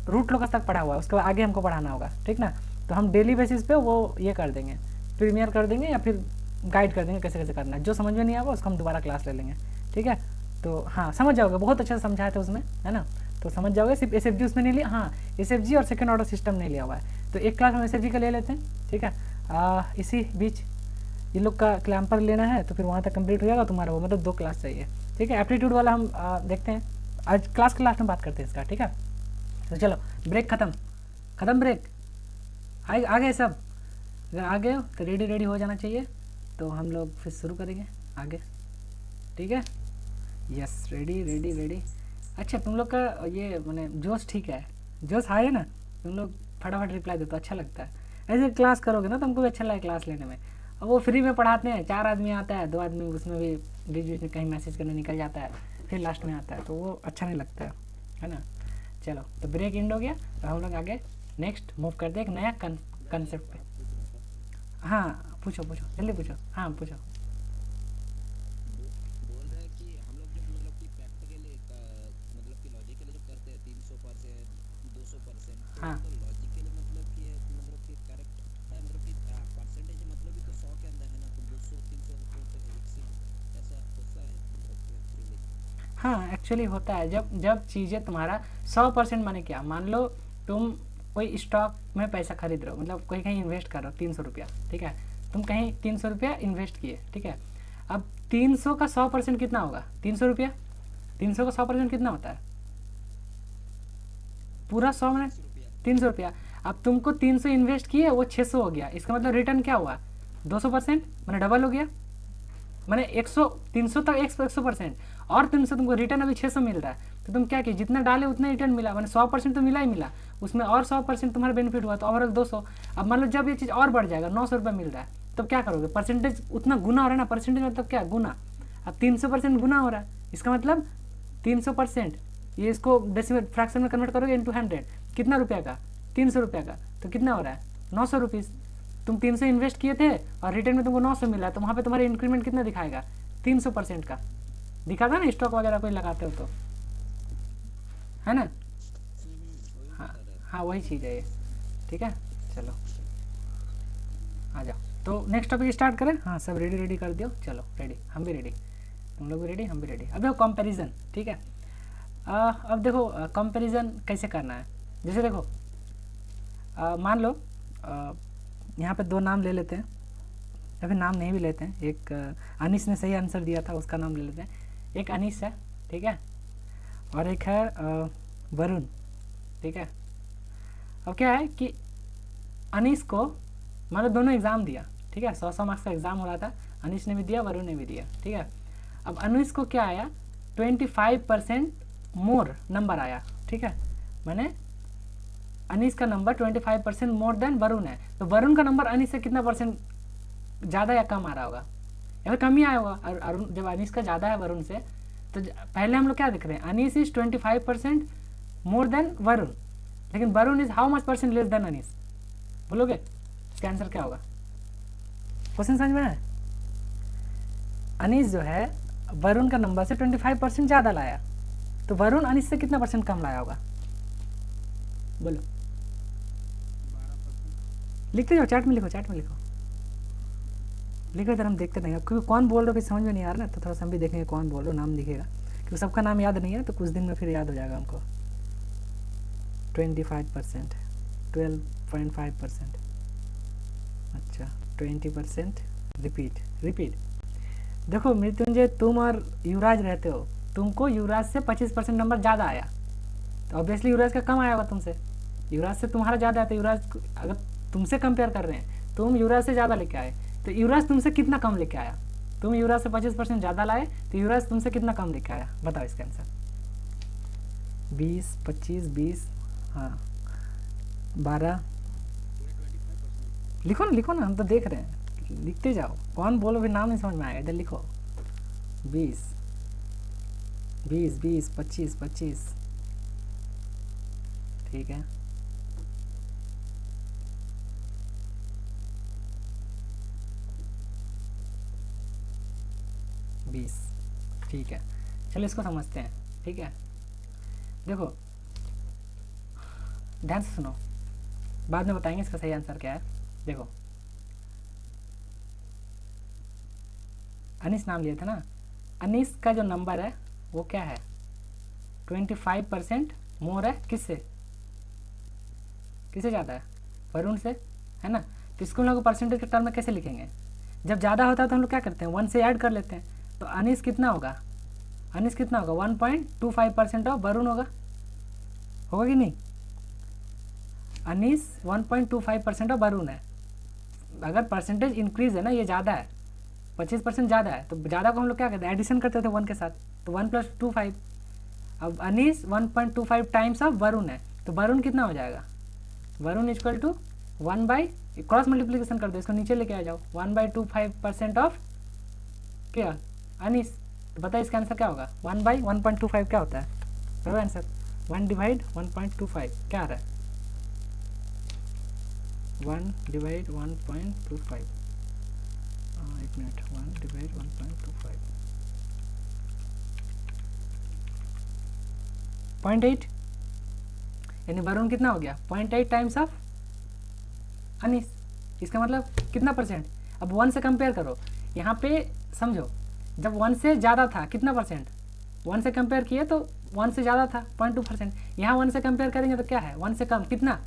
रूट लोकस तक पढ़ा हुआ है, उसके बाद आगे हमको पढ़ाना होगा, ठीक ना। तो हम डेली बेसिस पे वो ये कर देंगे, प्रीमियर कर देंगे या फिर गाइड कर देंगे कैसे कैसे करना है। जो समझ में नहीं आएगा उसको हम दोबारा क्लास ले लेंगे, ठीक है। तो हाँ समझ जाओगे, बहुत अच्छा से समझाए थे उसमें, है ना, तो समझ जाओगे। सिर्फ SFG उसमें नहीं लिया, हाँ SFG और सेकेंड ऑर्डर सिस्टम नहीं लिया हुआ है, तो एक क्लास हम SFG का ले लेते हैं, ठीक है। इसी बीच ये लोग का क्लैम्पर लेना है, तो फिर वहाँ तक कंप्लीट हो जाएगा तुम्हारा वो, मतलब 2 क्लास चाहिए, ठीक है। एप्टीट्यूड वाला हम देखते हैं, आज क्लास के लास्ट में बात करते हैं इसका, ठीक है। तो चलो ब्रेक ख़त्म ब्रेक, आ गए सब, अगर आ गए हो तो रेडी हो जाना चाहिए, तो हम लोग फिर शुरू करेंगे आगे, ठीक है। Yes ready. अच्छा तुम लोग का ये मैंने जोश ठीक है, जोश है ना, तुम लोग फटाफट रिप्लाई दे तो अच्छा लगता है। ऐसे क्लास करोगे ना तुमको भी अच्छा लगेगा क्लास लेने में। और वो फ्री में पढ़ाते हैं, 4 आदमी आता है, 2 आदमी उसमें भी बीच में कहीं मैसेज करने निकल जाता है, फिर लास्ट में आता है, तो वो अच्छा नहीं लगता है ना। चलो तो ब्रेक एंड हो गया, तो हम लोग आगे नेक्स्ट मूव करते हैं एक नया कंसेप्ट पे। हाँ पूछो जल्दी पूछो, हाँ पूछो। बोल रहे हैं कि हम लोग जब मतलब कि प्रैक्टिकली मतलब कि लॉजिकली जो करते हैं 300%, 200%, हाँ तो लॉजिकली मतलब कि करेक्ट है, मतलब कि परसेंटेज मतलब कि तो 100 के अंदर है ना, तो 200 300 तो एक से ऐसा होता है मतलब कि really। हाँ एक्चुअली होता है, जब चीज़ें तुम्हारा 100% माने क्या, मान लो तुम कोई स्टॉक में पैसा खरीद रहे हो, मतलब कोई कहीं इन्वेस्ट कर रहे हो 300 रुपया, ठीक है, तुम कहीं 300 रुपया इन्वेस्ट किए, ठीक है। अब 300 का 100% कितना होगा, 300 रुपया, 300 का 100% कितना होता है, पूरा 100 में 300 रुपया। अब तुमको 300 इन्वेस्ट किए, वो 600 हो गया, इसका मतलब रिटर्न क्या हुआ, 200%, मैंने डबल हो गया, मैंने 100 300 तक 100% और 300 तुमको रिटर्न अभी 600 मिल रहा है, तो तुम क्या किए, जितना डाले उतना रिटर्न मिला, मैंने 100% तो मिला ही मिला, उसमें और 100% तुम्हारा बेनिफिट हुआ, तो ओवरऑल 200। अब मान लो जब ये चीज़ और बढ़ जाएगा, 900 रुपये मिल रहा है, तब क्या करोगे, परसेंटेज उतना गुना हो रहा है ना, परसेंटेज मतलब क्या, गुना। अब 300% गुना हो रहा है, इसका मतलब 300%, ये इसको डेसिमल फ्रैक्शन में कन्वर्ट करोगे इंटू 100, कितना रुपया का, 300 रुपया का, तो कितना हो रहा है, 900 रुपीज़। तुम 300 इन्वेस्ट किए थे और रिटर्न में तुमको 900 मिला, तो वहाँ पे तुम्हारा इंक्रीमेंट कितना दिखाएगा, 300% का दिखाता ना, स्टॉक वगैरह कोई लगाते हो तो, है ना। हाँ वही चीज़ है ये, ठीक है। चलो आ जाओ, तो नेक्स्ट टॉपिक स्टार्ट करें। हाँ सब रेडी कर दियो, चलो रेडी, हम भी रेडी, तुम लोग भी रेडी, हम भी रेडी। अब देखो कंपैरिजन, ठीक है। अब देखो कंपैरिजन कैसे करना है, जैसे देखो मान लो यहाँ पे 2 नाम ले लेते हैं, या फिर नाम नहीं भी लेते हैं, एक अनीस ने सही आंसर दिया था, उसका नाम ले लेते हैं। एक अनीस है, ठीक है, और एक है वरुण, ठीक है। अब क्या है कि अनीस को मान लो दोनों एग्ज़ाम दिया, ठीक है, 100 मार्क्स का एग्ज़ाम हो रहा था, अनीस ने भी दिया, वरुण ने भी दिया, ठीक है। अब अनीस को क्या आया, 25% मोर नंबर आया, ठीक है, मैंने अनीस का नंबर 25% मोर देन वरुण है, तो वरुण का नंबर अनीस से कितना परसेंट ज़्यादा या कम आ रहा होगा, या फिर कम ही आया होगा। और जब अनीस का ज़्यादा है वरुण से, तो पहले हम लोग क्या देख रहे हैं, Anees is 25% more than Varun, लेकिन Varun is how much percent less than Anees, बोलोगे इसका आंसर क्या होगा, क्वेश्चन समझ में है। अनीस जो है वरुण का नंबर से 25% ज़्यादा लाया, तो वरुण अनीस से कितना परसेंट कम लाया होगा, बोलो, लिखते जाओ, चैट में लिखो, लिखो इधर, हम देखते नहीं, क्योंकि कौन बोल रहे हो फिर समझ में नहीं आ रहा ना, तो थोड़ा सा हम भी देखेंगे कौन बोल रहे हो, नाम दिखेगा, क्योंकि सबका नाम याद नहीं है, तो कुछ दिन में फिर याद हो जाएगा हमको। 25%, 12.5%, अच्छा 20%, रिपीट रिपीट। देखो मृत्युंजय, तुम और युवराज रहते हो, तुमको युवराज से 25% नंबर ज़्यादा आया, तो ऑब्वियसली युवराज का कम आया होगा तुमसे। युवराज से तुम्हारा ज़्यादा है, तो युवराज अगर तुमसे कंपेयर कर रहे हैं, तुम युवराज से ज़्यादा लेके आए, तो युवराज तुमसे कितना कम लेके आया? तुम युवराज से 25% ज़्यादा लाए, तो युवराज तुमसे कितना कम लेके आया? बताओ इसका आंसर। 20, 25, 20, हाँ 12। लिखो ना, लिखो ना, हम तो देख रहे हैं, लिखते जाओ। कौन बोलो, फिर नाम नहीं समझ में आएगा, इधर लिखो। 20, 20, 20, 25, 25, ठीक है। ठीक है, चलो इसको समझते हैं, ठीक है। देखो ध्यान से सुनो, बाद में बताएंगे इसका सही आंसर क्या है। देखो अनीस नाम लिए थे ना, अनीस का जो नंबर है वो क्या है? 25% मोर है, किससे? किससे ज़्यादा है? वरुण से, है ना। तो इसको हम लोग परसेंटेज के टर्म में कैसे लिखेंगे? जब ज़्यादा होता है तो हम लोग क्या करते हैं, 1 से ऐड कर लेते हैं। तो अनीस कितना होगा? अनीस कितना होगा? 1.25% ऑफ वरुण होगा कि नहीं? अनीस 1.25% ऑफ वरुण है। अगर परसेंटेज इंक्रीज है ना, ये ज़्यादा है, 25% ज़्यादा है, तो ज़्यादा को हम लोग क्या करते हैं, एडिशन करते थे 1 के साथ, तो 1 + 2 5। अब अनीस 1.25 टाइम्स ऑफ वरुण है, तो वरुण कितना हो जाएगा? वरुण equal to 1 by, cross multiplication कर दो, इसको नीचे लेके आ जाओ, 1/25% ऑफ क्या? अनीस। तो बताइए इसका आंसर क्या होगा? 1/1.25 क्या होता है? बताओ आंसर। 1/1.25 क्या आ रहा है? 1/1.25, एक मिनट, 1/1.25, 0.8, यानी वरुण कितना हो गया? 0.8 टाइम्स ऑफ अनीस। इसका मतलब कितना परसेंट? अब 1 से कंपेयर करो, यहाँ पे समझो, जब 1 से ज़्यादा था कितना परसेंट? 1 से कंपेयर किए तो 1 से ज़्यादा था 0.2%। यहाँ 1 से कंपेयर करेंगे तो क्या है? 1 से कम कितना?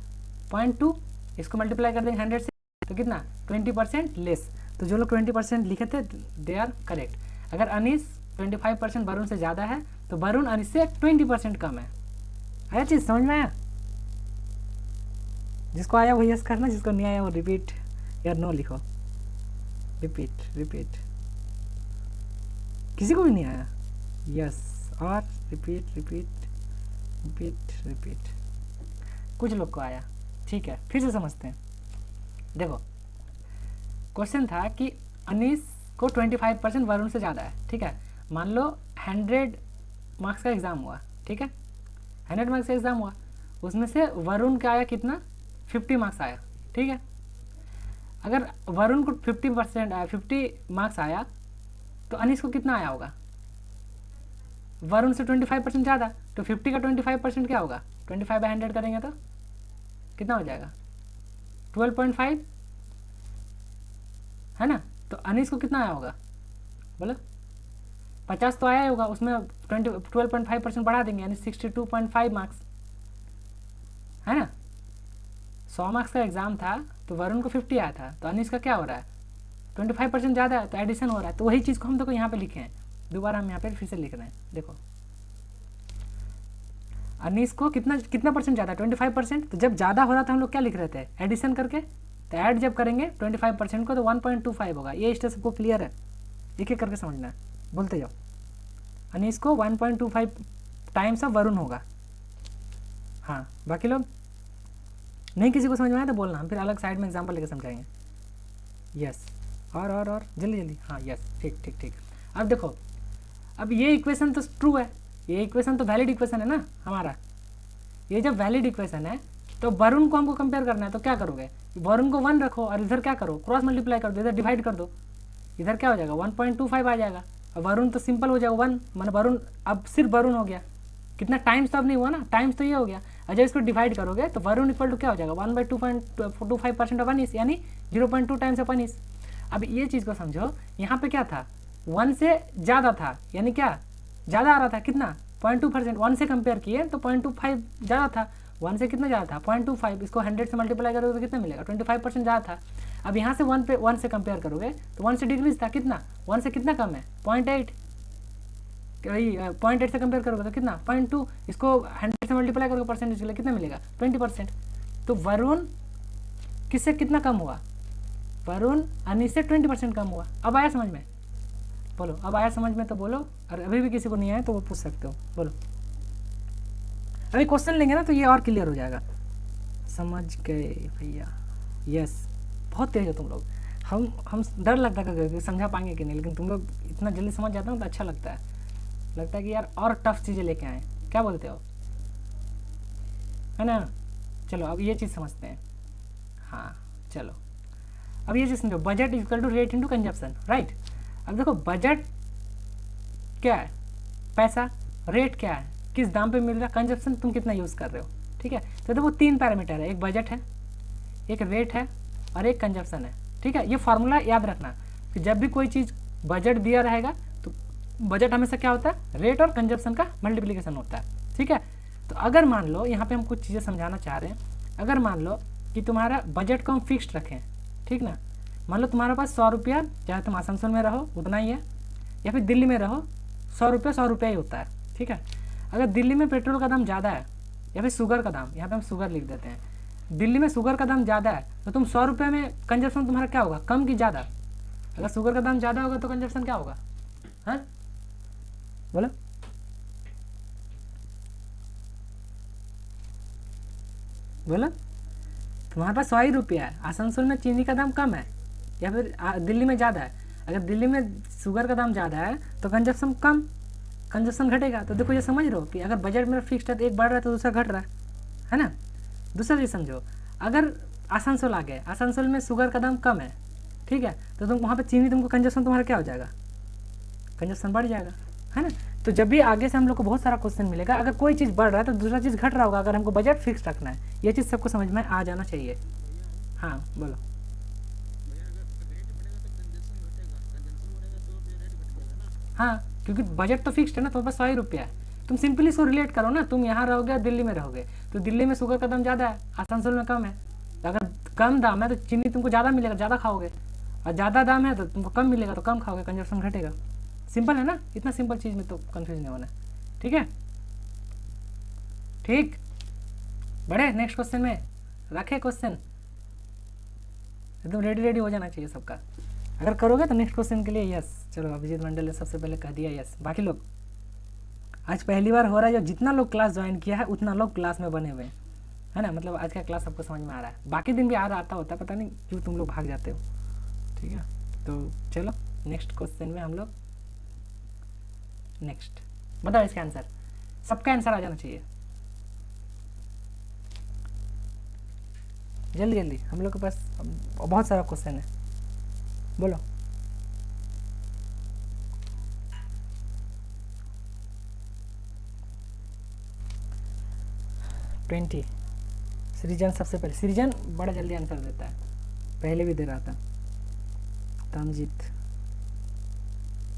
0.2। इसको मल्टीप्लाई कर देंगे 100 से, तो कितना? 20% लेस। तो जो लोग 20% लिखे थे दे आर करेक्ट। अगर अनीस 25% वरुण से ज़्यादा है, तो वरुण अनीस से 20% कम है। आया चीज़ समझ में आया? जिसको आया वो यस करना, जिसको नहीं आया वो रिपीट या नो लिखो। Repeat repeat. किसी को भी नहीं आया? यस और रिपीट रिपीट रिपीट रिपीट। कुछ लोग को आया, ठीक है, फिर से समझते हैं। देखो क्वेश्चन था कि अनीस को 25% वरुण से ज़्यादा है, ठीक है। मान लो 100 मार्क्स का एग्ज़ाम हुआ, ठीक है, 100 मार्क्स का एग्ज़ाम हुआ, उसमें से वरुण का आया कितना? 50 मार्क्स आया, ठीक है। अगर वरुण को 50 मार्क्स आया, तो अनीस को कितना आया होगा? वरुण से 25% ज़्यादा, तो 50 का 25% क्या होगा? 25/100 करेंगे तो कितना हो जाएगा? 12.5, है ना। तो अनीस को कितना आया होगा? बोलो। 50 तो आया होगा, उसमें 12.5% बढ़ा देंगे, यानी 62.5 मार्क्स, है ना। 100 मार्क्स का एग्जाम था, तो वरुण को 50 आया था, तो अनीस का क्या हो रहा है? 25% ज़्यादा है, तो एडिशन हो रहा है। तो वही चीज़ को हम देखो यहाँ पे लिखे हैं, दोबारा हम यहाँ पे फिर से लिख रहे हैं। देखो अनीस को कितना परसेंट ज़्यादा? 25%। तो जब ज़्यादा हो रहा था हम लोग क्या लिख रहे थे? एडिशन करके। तो ऐड जब करेंगे 25% को, तो 1.25 होगा। ये स्टेप सबको क्लियर है? एक एक करके समझना है, बोलते जाओ। अनीस को 1.25 टाइम्स ऑफ वरुण होगा। हाँ, बाकी लोग नहीं, किसी को समझ में आया तो बोलना, हम फिर अलग साइड में एग्जाम्पल लेकर समझाएंगे। यस और जल्दी जल्दी। हाँ यस, ठीक ठीक ठीक। अब देखो, अब ये इक्वेशन तो ट्रू है, ये इक्वेशन तो वैलिड इक्वेशन है ना हमारा। ये जब वैलिड इक्वेशन है, तो वरुण को हमको कंपेयर करना है, तो क्या करोगे? वरुण को 1 रखो और इधर क्या करो? क्रॉस मल्टीप्लाई कर दो, इधर डिवाइड कर दो, इधर क्या हो जाएगा? 1.25 आ जाएगा। और वरुण तो सिंपल हो जाएगा 1, मतलब वरुण अब सिर्फ वरुण हो गया। कितना टाइम्स तो अब नहीं हुआ ना, टाइम्स तो ये हो गया। और जब इसको डिवाइड करोगे तो वरुण इक्वल टू क्या हो जाएगा? 1/2.25% ऑफ अनीस, यानी 0.2 टाइम्स ऑफ अनीस। अब ये चीज़ को समझो, यहाँ पे क्या था? 1 से ज़्यादा था, यानी क्या ज़्यादा आ रहा था? कितना? 0.2%। 1 से कंपेयर किए तो 0.25 ज़्यादा था, 1 से कितना ज़्यादा था 0.25, इसको 100 से मल्टीप्लाई करोगे तो कितना मिलेगा 25% ज़्यादा था। अब यहाँ से 1 से कंपेयर करोगे तो 1 से डिक्रीज था कितना, 1 से कितना कम है 0.8, वही 0.8 से कंपेयर करोगे तो कितना 0.2, इसको 100 से मल्टीप्लाई करोगे परसेंटेज के लिए कितना मिलेगा 20%। तो वरुण किससे कितना कम हुआ, वरुण अनीस से 20% कम हुआ। अब आया समझ में, बोलो अब आया समझ में तो बोलो, और अभी भी किसी को नहीं आया तो वो पूछ सकते हो, बोलो। अभी क्वेश्चन लेंगे ना तो ये और क्लियर हो जाएगा। समझ गए भैया, यस बहुत तेज हो तुम लोग। हम डर लगता है कि समझा पाएंगे कि नहीं, लेकिन तुम लोग इतना जल्दी समझ जाते हो तो अच्छा लगता है कि यार और टफ चीज़ें लेके आए, क्या बोलते हो, है ना। चलो अब ये चीज़ समझते हैं। हाँ चलो अब ये चीज़ समझो, budget equal to rate into consumption, right. अब देखो बजट क्या है, पैसा, रेट क्या है, किस दाम पे मिल रहा है, कंजप्शन तुम कितना यूज़ कर रहे हो, ठीक है। तो देखो 3 पैरामीटर है, एक बजट है, एक रेट है और एक कंजप्शन है, ठीक है। ये फार्मूला याद रखना कि जब भी कोई चीज़ बजट दिया रहेगा तो बजट हमेशा क्या होता है, रेट और कंजप्शन का मल्टीप्लिकेशन होता है, ठीक है। तो अगर मान लो यहाँ पे हम कुछ चीज़ें समझाना चाह रहे हैं, अगर मान लो कि तुम्हारा बजट को हम फिक्स्ड रखें, ठीक ना, मान लो तुम्हारे पास 100 रुपया, चाहे तुम आसनसोल में रहो उतना ही है, या फिर दिल्ली में रहो 100 रुपया ही होता है, ठीक है। अगर दिल्ली में पेट्रोल का दाम ज़्यादा है या फिर शुगर का दाम, यहाँ पे हम शुगर लिख देते हैं, दिल्ली में शुगर का दाम ज़्यादा है तो तुम 100 रुपये में कंजप्शन तुम्हारा क्या होगा, कम कि ज़्यादा। अगर शुगर का दाम ज़्यादा होगा तो कंजप्शन क्या होगा, हाँ बोलो। बोलो तुम्हारे पास 100 रुपया है, आसनसोल में चीनी का दाम कम है या फिर दिल्ली में ज़्यादा है। अगर दिल्ली में शुगर का दाम ज़्यादा है तो कंजप्शन कम, कंजप्शन घटेगा। तो देखो ये समझ लो कि अगर बजट मेरा फिक्स्ड है तो एक बढ़ रहा है तो दूसरा घट रहा है ना। दूसरा चीज़ समझो, अगर आसनसोल आ गए, आसनसोल में शुगर का दाम कम है, ठीक है, तो तुम वहाँ पे चीनी, तुमको कंजप्शन तुम्हारा क्या हो जाएगा, कंजप्शन बढ़ जाएगा, है ना। तो जब भी आगे से हम लोग को बहुत सारा क्वेश्चन मिलेगा, अगर कोई चीज़ बढ़ रहा है तो दूसरा चीज़ घट रहा होगा, अगर हमको बजट फिक्स रखना है। ये चीज़ सबको समझ में आ जाना चाहिए। हाँ बोलो। हाँ क्योंकि बजट तो फिक्स्ड है ना, तुम्हारे पास 100 रुपया है, तुम सिंपली इसको रिलेट करो ना, तुम यहाँ रहोगे दिल्ली में रहोगे तो दिल्ली में शुगर का दाम ज़्यादा है, आसनसोल में कम है। तो अगर कम दाम है तो चीनी तुमको ज़्यादा मिलेगा, ज़्यादा खाओगे, और ज़्यादा दाम है तो तुमको कम मिलेगा तो कम खाओगे, कंजप्शन घटेगा। सिंपल है ना, इतना सिंपल चीज़ में तो कन्फ्यूज नहीं होना, ठीक है। ठीक, बढ़े नेक्स्ट क्वेश्चन में, रखे क्वेश्चन एकदम रेडी हो जाना चाहिए सबका। अगर करोगे तो नेक्स्ट क्वेश्चन के लिए यस। चलो अभिजीत मंडल ने सबसे पहले कह दिया यस, बाकी लोग आज पहली बार हो रहा है, जो जितना लोग क्लास ज्वाइन किया है उतना लोग क्लास में बने हुए हैं, है ना। मतलब आज का क्लास सबको समझ में आ रहा है, बाकी दिन भी आता होता है, पता नहीं क्यों तुम लोग भाग जाते हो, ठीक है। तो चलो नेक्स्ट क्वेश्चन में हम लोग, नेक्स्ट बताओ इसका आंसर, सबका आंसर आ जाना चाहिए जल्दी जल्दी, हम लोग के पास बहुत सारा क्वेश्चन है, बोलो। ट्वेंटी, सृजन सबसे पहले, सृजन बड़ा जल्दी आंसर देता है, पहले भी दे रहा था। तमजीत,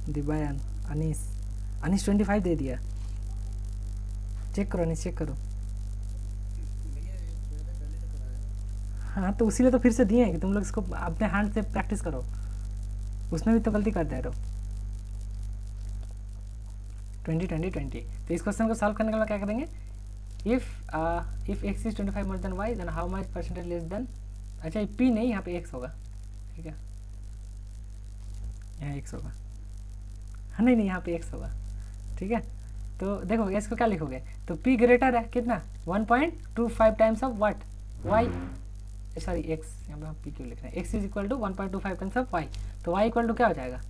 दिबायन, अनीस 25 दे दिया, चेक करो अनीस, चेक करो। हाँ तो उसी लिए तो फिर से दिए हैं कि तुम लोग इसको अपने हाथ से प्रैक्टिस करो, उसमें भी तो गलती करते रहो। 20 तो इस क्वेश्चन को सॉल्व करने के लिए क्या करेंगे, if x is 25 more than y then how much percentage less than, अच्छा ये p नहीं, यहाँ पे x होगा, ठीक है, यहाँ x होगा, हाँ नहीं यहाँ पे x होगा, ठीक है। तो देखो इसको क्या लिखोगे, तो p ग्रेटर है कितना 1.25 times of what, y, sorry x, यहाँ पे हम p क्यों लिख रहे हैं, x is equal to 1.25 times of y, तो y इक्वल टू क्या हो जाएगा,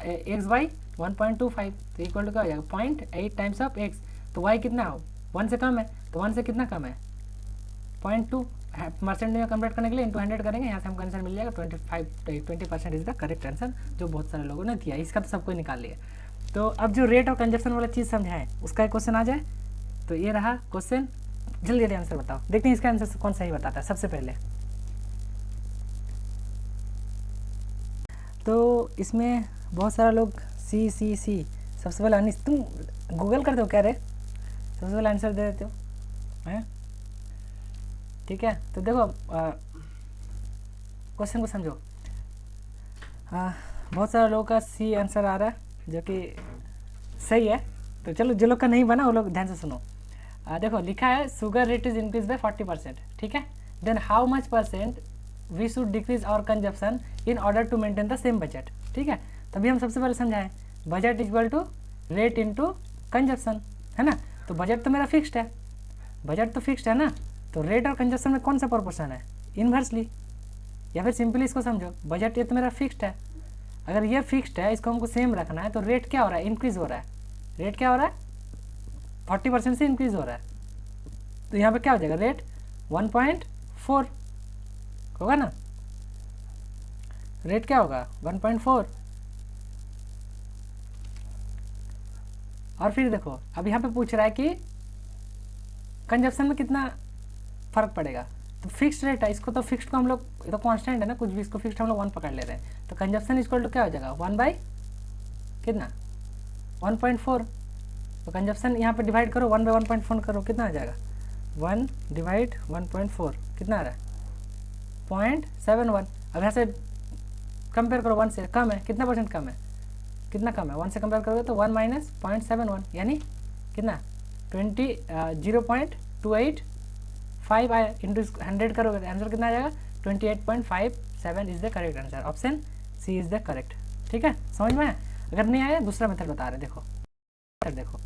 एक्स वाई 1.25, तो इक्वल टू क्या हो जाएगा 0.8 टाइम्स ऑफ x, तो y कितना हो 1 से कम है, तो 1 से कितना कम है 0.2, परसेंट में कन्वर्ट करने के लिए इंटू 100 करेंगे, यहाँ से हमको आंसर मिल जाएगा 20% इज द करेक्ट आंसर, जो बहुत सारे लोगों ने दिया, इसका तो सबको निकाल लिया। तो अब जो रेट और कंजप्शन वाला चीज़ समझाएं उसका एक क्वेश्चन आ जाए, तो ये रहा क्वेश्चन, जल्दी जल्दी आंसर बताओ, देखते हैं इसका आंसर कौन सही बताता है सबसे पहले। तो इसमें बहुत सारा लोग सी सबसे पहले अनिस, तुम गूगल करते हो क्या रे, सबसे पहले आंसर दे देते हो हैं, ठीक है। तो देखो क्वेश्चन को समझो। बहुत सारे लोगों का सी आंसर आ रहा है जो कि सही है। तो चलो जो लोग का नहीं बना वो लोग ध्यान से सुनो। देखो लिखा है sugar rate is increase by 40%, ठीक है। Then how much percent we should decrease our consumption in order to maintain the same budget, ठीक है। तभी हम सबसे पहले समझाएं budget equal to rate into consumption, है ना। तो बजट तो मेरा फिक्स्ड है, बजट तो फिक्स्ड है ना, तो रेट और कंजप्शन में कौन सा प्रोपोर्शन है, इनवर्सली। या फिर सिंपली इसको समझो, बजट ये तो मेरा फिक्स्ड है, अगर ये फिक्स्ड है इसको हमको सेम रखना है तो रेट क्या हो रहा है, इंक्रीज हो रहा है। रेट क्या हो रहा है, 40% से इंक्रीज हो रहा है। तो यहाँ पे क्या हो जाएगा, रेट 1.4 होगा ना, रेट क्या होगा 1.4। और फिर देखो अब यहाँ पे पूछ रहा है कि कंजप्शन में कितना फर्क पड़ेगा। तो फिक्स्ड रेट है, इसको तो फिक्स्ड को हम लोग, ये तो कांस्टेंट है ना, कुछ भी इसको फिक्स्ड हम लोग 1 पकड़ ले रहे हैं। तो कंजप्शन इक्वल टू क्या हो जाएगा 1 बाई कितना 1.4। तो कंजप्शन यहाँ पे डिवाइड करो 1 बाई 1.4 करो, कितना आ जाएगा 1 डिवाइड 1.4 कितना आ रहा है 0.71। अब यहाँ से कंपेयर करो 1 से कम है, कितना परसेंट कम है, कितना कम है 1 से कंपेयर करोगे तो 1 माइनस 0.71 यानी कितना 0.2825 आया, इंटू 100 करोगे तो आंसर कितना आ जाएगा 28.57 is the correct answer. Option C is the correct, ठीक है। समझ में आया? अगर नहीं आया दूसरा मेथड बता रहे, देखो देखो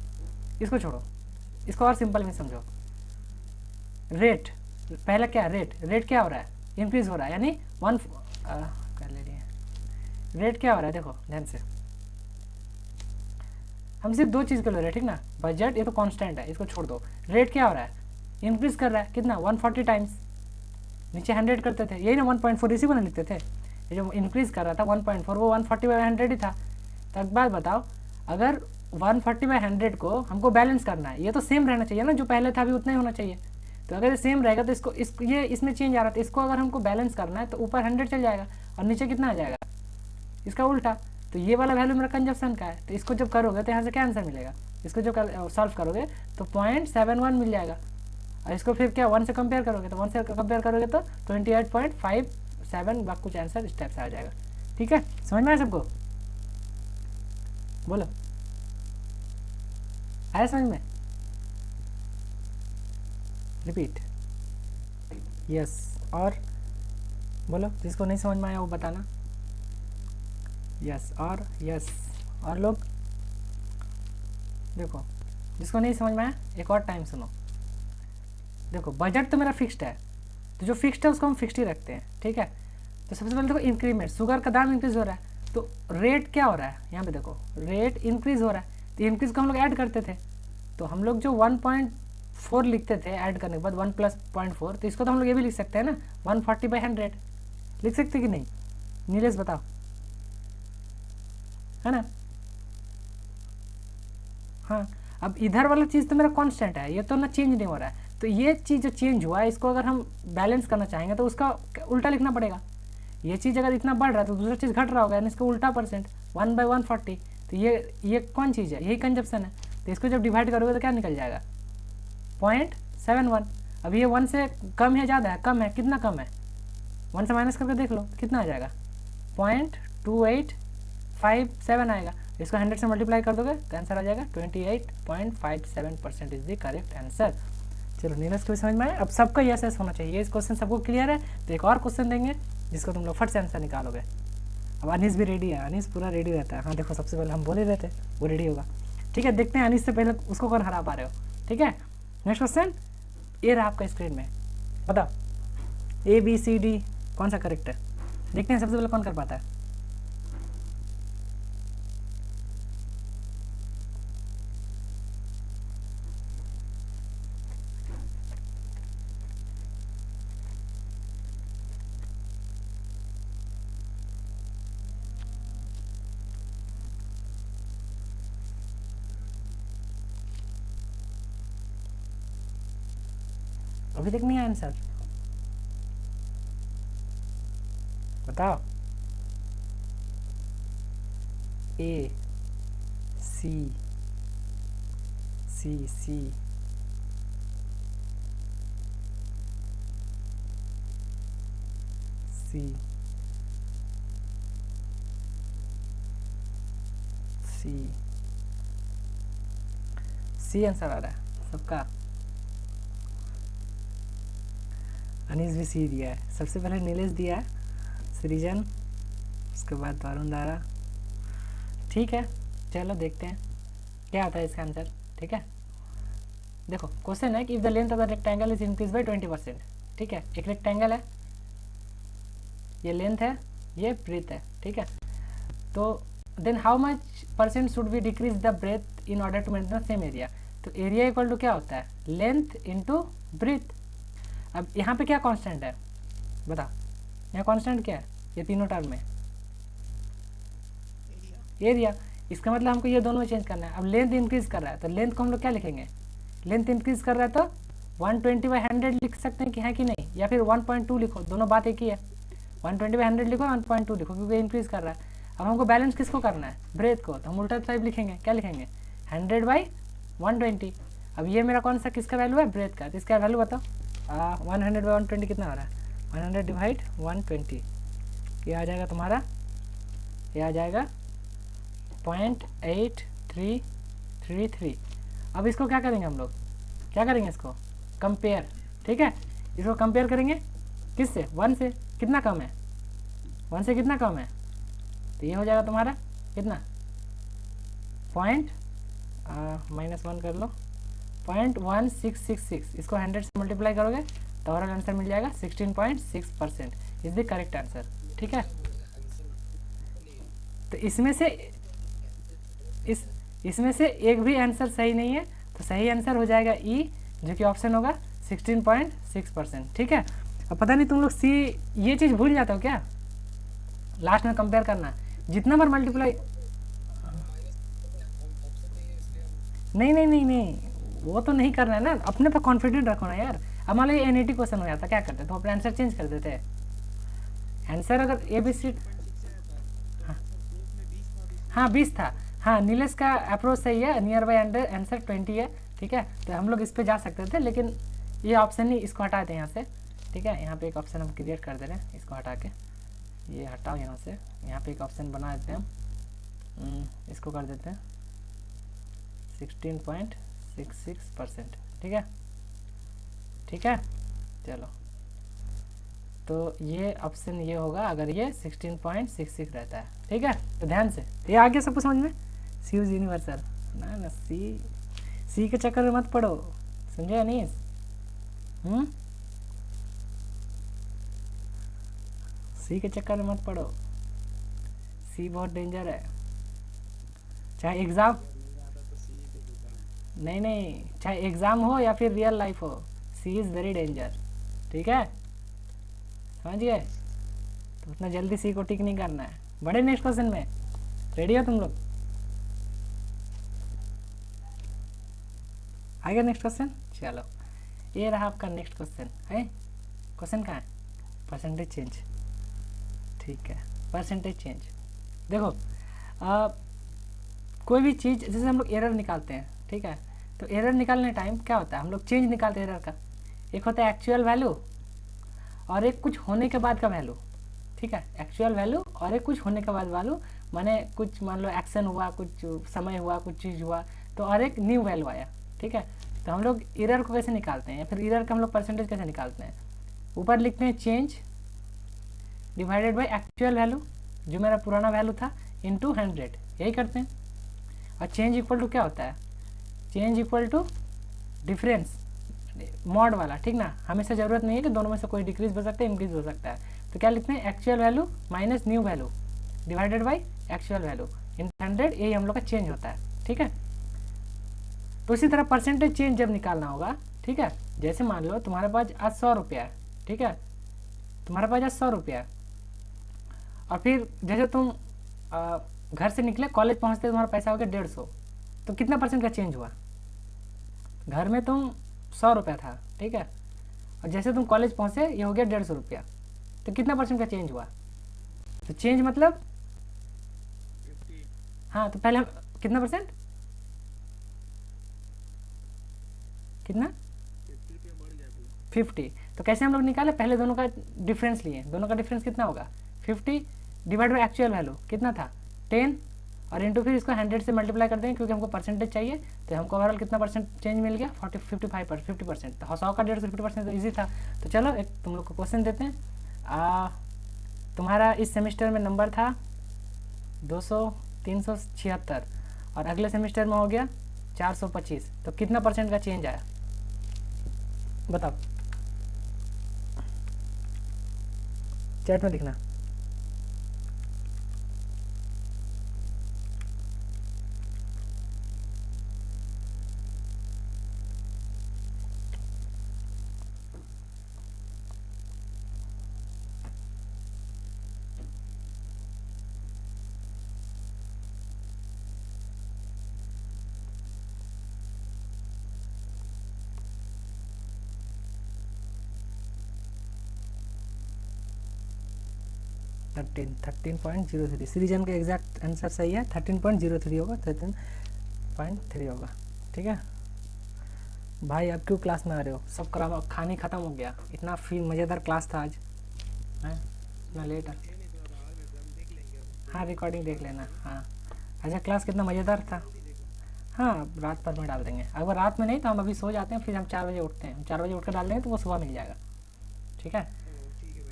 इसको छोड़ो, इसको और सिंपल में समझो। रेट पहला क्या है, रेट क्या हो रहा है, इंक्रीज हो रहा है, यानी कर ले रही है, रेट क्या हो रहा है, देखो ध्यान से हम सिर्फ दो चीज़ को ले रहे हैं, ठीक ना। बजट ये तो कांस्टेंट है, इसको छोड़ दो। रेट क्या हो रहा है, इंक्रीज कर रहा है, कितना 140 टाइम्स, नीचे 100 करते थे, यही ना 1.4 इसी को ना लिखते थे। ये जो इंक्रीज कर रहा था 1.4 वो 140/100 ही था। तो एक बात बताओ, अगर 140/100 को हमको बैलेंस करना है, ये तो सेम रहना चाहिए ना, जो पहले था अभी उतना ही होना चाहिए। तो अगर ये सेम रहेगा तो ये इसमें चेंज आ रहा था, इसको अगर हमको बैलेंस करना है तो ऊपर 100 चल जाएगा और नीचे कितना आ जाएगा इसका उल्टा। तो ये वाला वैल्यू मेरा कंजप्शन का है, तो इसको जब करोगे तो यहाँ से क्या आंसर मिलेगा, इसको जब सॉल्व करोगे तो 0.71 मिल जाएगा। और इसको फिर क्या 1 से कंपेयर करोगे तो 1 से कंपेयर करोगे तो 28.57 कुछ आंसर इस टाइप से आ जाएगा, ठीक है। समझ में आया सबको, बोलो आया समझ में, रिपीट यस। और बोलो जिसको नहीं समझ में आया वो बताना यस और यस। और लोग देखो जिसको नहीं समझ में आया एक और टाइम सुनो। देखो बजट तो मेरा फिक्स्ड है, तो जो फिक्स्ड है उसको हम फिक्स्ड ही रखते हैं, ठीक है। तो सबसे पहले देखो इंक्रीमेंट, शुगर का दाम इंक्रीज हो रहा है, तो रेट क्या हो रहा है, यहाँ पे देखो रेट इंक्रीज हो रहा है, तो इंक्रीज को हम लोग ऐड करते थे, तो हम लोग जो 1.4 लिखते थे ऐड करने के बाद 1 + 0.4, तो इसको तो हम लोग ये भी लिख सकते हैं ना 140/100 लिख सकते कि नहीं, नीलेश बताओ, है ना। हाँ अब इधर वाला चीज़ तो मेरा कांस्टेंट है, ये तो ना चेंज नहीं हो रहा है, तो ये चीज़ जो चेंज हुआ है इसको अगर हम बैलेंस करना चाहेंगे तो उसका उल्टा लिखना पड़ेगा। ये चीज़ अगर इतना बढ़ रहा है तो दूसरा चीज़ घट रहा होगा, यानी इसका उल्टा परसेंट 1/140। तो ये कौन चीज़ है, यही कंजप्शन है। तो इसको जब डिवाइड करोगे तो क्या निकल जाएगा 0.71। अब ये 1 से कम है ज़्यादा है, कम है, कितना कम है 1 से माइनस करके देख लो कितना आ जाएगा 0.2857 आएगा। इसको 100 से मल्टीप्लाई कर दोगे तो आंसर आ जाएगा 28.57% इज द करेक्ट आंसर। चलो नीरज को भी समझ में आया, अब सबका यस यस होना चाहिए। इस क्वेश्चन सबको क्लियर है तो एक और क्वेश्चन देंगे जिसको तुम लोग फट से आंसर निकालोगे। अब अनीस भी रेडी है, अनीस पूरा रेडी रहता है। हाँ देखो सबसे पहले हम बोल ही रहते वो रेडी होगा, ठीक है। देखते हैं अनीस से पहले उसको कौन हरा पा रहे हो, ठीक है। नेक्स्ट क्वेश्चन ये रहा आपका स्क्रीन में, बताओ ABCD कौन सा करेक्ट है, देखते हैं सबसे पहले कौन कर पाता है। अभी तक नहीं आया आंसर, बताओ A C C C C answer आ रहा है सबका। अनीस भी सी दिया है, सबसे पहले नीलेश दिया है, सृजन, उसके बाद वरुण दारा। ठीक है, चलो देखते हैं क्या आता है इसका आंसर। ठीक है, देखो क्वेश्चन है कि if the length of the rectangle is increase by 20%। ठीक है, एक रेक्टेंगल है, ये लेंथ है, ये ब्रेथ है। ठीक है, तो then how much percent should be decrease the breadth in order to maintain the same area. तो एरिया इक्वल टू क्या होता है, लेंथ इंटू ब्रेथ। अब यहाँ पे क्या कांस्टेंट है बता, यहाँ कांस्टेंट क्या है, ये तीनों टर्म में एरिया। इसका मतलब हमको ये दोनों में चेंज करना है। अब लेंथ इंक्रीज कर रहा है तो लेंथ को हम लोग क्या लिखेंगे, लेंथ इंक्रीज कर रहा है तो 120/100 लिख सकते हैं कि है कि नहीं, या फिर 1.2 लिखो, दोनों बात एक ही है। 120/100 लिखो, 1.2 लिखो, क्योंकि इंक्रीज कर रहा है। अब हमको बैलेंस किसको करना है, ब्रेथ को, तो हम उल्टा टाइप लिखेंगे, क्या लिखेंगे 100/120। अब ये मेरा कौन सा किसका वैल्यू है, ब्रेथ का, तो इसका वैल्यू बताओ 100/120 कितना हो रहा है, 100/120, ये आ जाएगा तुम्हारा, ये आ जाएगा 0.8333। अब इसको क्या करेंगे हम लोग, क्या करेंगे इसको कंपेयर। ठीक है, इसको कंपेयर करेंगे किससे, 1 से, कितना कम है, 1 से कितना कम है, तो ये हो जाएगा तुम्हारा कितना, -1 कर लो, 0.1666। इसको 100 से मल्टीप्लाई करोगे तो ओवरऑल आंसर मिल जाएगा 16.6% इज द करेक्ट आंसर। ठीक है, तो इसमें से एक भी आंसर सही नहीं है, तो सही आंसर हो जाएगा ई, जो कि ऑप्शन होगा 16.6%। ठीक है, अब पता नहीं तुम लोग सी ये चीज़ भूल जाते हो क्या, लास्ट में कंपेयर करना, जितना बार मल्टीप्लाई, नहीं, वो तो नहीं करना है ना, अपने पे कॉन्फिडेंट रखो ना यार। अब मान लो ये NAT क्वेश्चन हो जाता, क्या करते तो अपने आंसर चेंज कर देते। आंसर अगर ABC, हाँ 20 था, हाँ नीलेश का अप्रोच सही है, नियर बाई आंसर 20 है। ठीक है, तो हम लोग इस पे जा सकते थे, लेकिन ये ऑप्शन नहीं, इसको हटा दें यहाँ से। ठीक है, यहाँ पे एक ऑप्शन हम क्रिएट कर दे रहे हैं, इसको हटा के ये हटाओ यहाँ से, यहाँ पे एक ऑप्शन बना देते हैं हम, इसको कर देते हैं 16.66%। ठीक है, ठीक है, चलो, तो ये ऑप्शन ये होगा अगर ये 16.66 रहता है। ठीक है, तो ध्यान से, ये आ गया सबको समझ में, सी इज यूनिवर्सल ना, सी के चक्कर में मत पड़ो, समझे अनीस। सी के चक्कर में मत पड़ो, सी बहुत डेंजर है, चाहे एग्ज़ाम, नहीं, चाहे एग्ज़ाम हो या फिर रियल लाइफ हो, सी इज़ वेरी डेंजर। ठीक है, समझ गए, तो उतना जल्दी सी को टिक नहीं करना है। बड़े नेक्स्ट क्वेश्चन में, रेडी हो तुम लोग, आएगा नेक्स्ट क्वेश्चन। चलो, ये रहा आपका नेक्स्ट क्वेश्चन है, क्वेश्चन कहाँ है, परसेंटेज चेंज। ठीक है, परसेंटेज चेंज, देखो कोई भी चीज़, जैसे हम लोग एरर निकालते हैं, ठीक है, तो एरर निकालने टाइम क्या होता है, हम लोग चेंज निकालते हैं एरर का, एक होता है एक्चुअल वैल्यू और एक कुछ होने के बाद का वैल्यू। ठीक है, एक्चुअल वैल्यू और एक कुछ होने के बाद वैल्यू, माने कुछ मान लो एक्शन हुआ, कुछ समय हुआ, कुछ चीज़ हुआ, तो और एक न्यू वैल्यू आया। ठीक है, तो हम लोग एरर को कैसे निकालते हैं, या फिर एरर का हम लोग परसेंटेज कैसे निकालते हैं, ऊपर लिखते हैं change divided by actual value, जो मेरा पुराना वैल्यू था, इंटू 100, यही करते हैं। और चेंज इक्वल टू क्या होता है, change equal to difference, mod वाला। ठीक ना, हमेशा ज़रूरत नहीं है कि दोनों में से कोई डिक्रीज हो सकता है, इंक्रीज हो सकता है। तो क्या लिखते हैं, actual value minus new value divided by actual value into 100, यही हम लोग का चेंज होता है। ठीक है, तो इसी तरह परसेंटेज चेंज जब निकालना होगा, ठीक है, जैसे मान लो तुम्हारे पास आज 100 रुपया है, ठीक है, तुम्हारे पास आज 100 रुपया है, और फिर जैसे तुम घर से निकले, कॉलेज पहुंचते तुम्हारा पैसा हो गया 150, तो कितना परसेंट का चेंज हुआ, घर में तुम 100 रुपया था, ठीक है, और जैसे तुम कॉलेज पहुंचे ये हो गया 150 रुपया, तो कितना परसेंट का चेंज हुआ, तो चेंज मतलब 50, हाँ, तो पहले हम कितना परसेंट, कितना 50 रुपया बढ़ गया 50, तो कैसे हम लोग निकाले, पहले दोनों का डिफरेंस लिए, दोनों का डिफरेंस कितना होगा 50 डिवाइड बाई एक्चुअल वैल्यू कितना था 10 और इंटू फिर इसको 100 से मल्टीप्लाई कर देंगे क्योंकि हमको परसेंटेज चाहिए, तो हमको ओवरऑल कितना परसेंट चेंज मिल गया 50%। तो 100 का 150% तो ईजी था। तो चलो एक तुम लोग को क्वेश्चन देते हैं। तुम्हारा इस सेमेस्टर में नंबर था 376 और अगले सेमेस्टर में हो गया 425, तो कितना परसेंट का चेंज आया बताओ, चैट में लिखना। थर्टीन 13.03 सीरीजन का एग्जैक्ट आंसर सही है, 13.03 होगा, 13.3 होगा। ठीक है भाई, अब क्यों क्लास में आ रहे हो, सब खाने ख़त्म हो गया, इतना फिर मज़ेदार क्लास था आज है, इतना लेट है। हाँ रिकॉर्डिंग देख लेना। हाँ अच्छा, क्लास कितना मज़ेदार था। हाँ रात भर में डाल देंगे, अगर रात में नहीं तो हम अभी सो जाते हैं, फिर हम 4 बजे उठते हैं, 4 बजे उठ कर डाल देंगे तो वो सुबह मिल जाएगा। ठीक है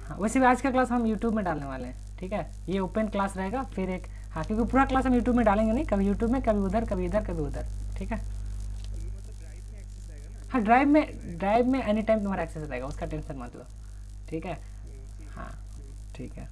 हाँ, वैसे भी आज का क्लास हम यूट्यूब में डालने वाले हैं। ठीक है, ये ओपन क्लास रहेगा, फिर एक हाँ क्योंकि पूरा क्लास हम यूट्यूब में डालेंगे नहीं, कभी यूट्यूब में कभी उधर कभी इधर कभी उधर। ठीक है हाँ, ड्राइव में एनी टाइम तुम्हारा एक्सेस रहेगा, उसका टेंशन मत लो। ठीक है हाँ ठीक है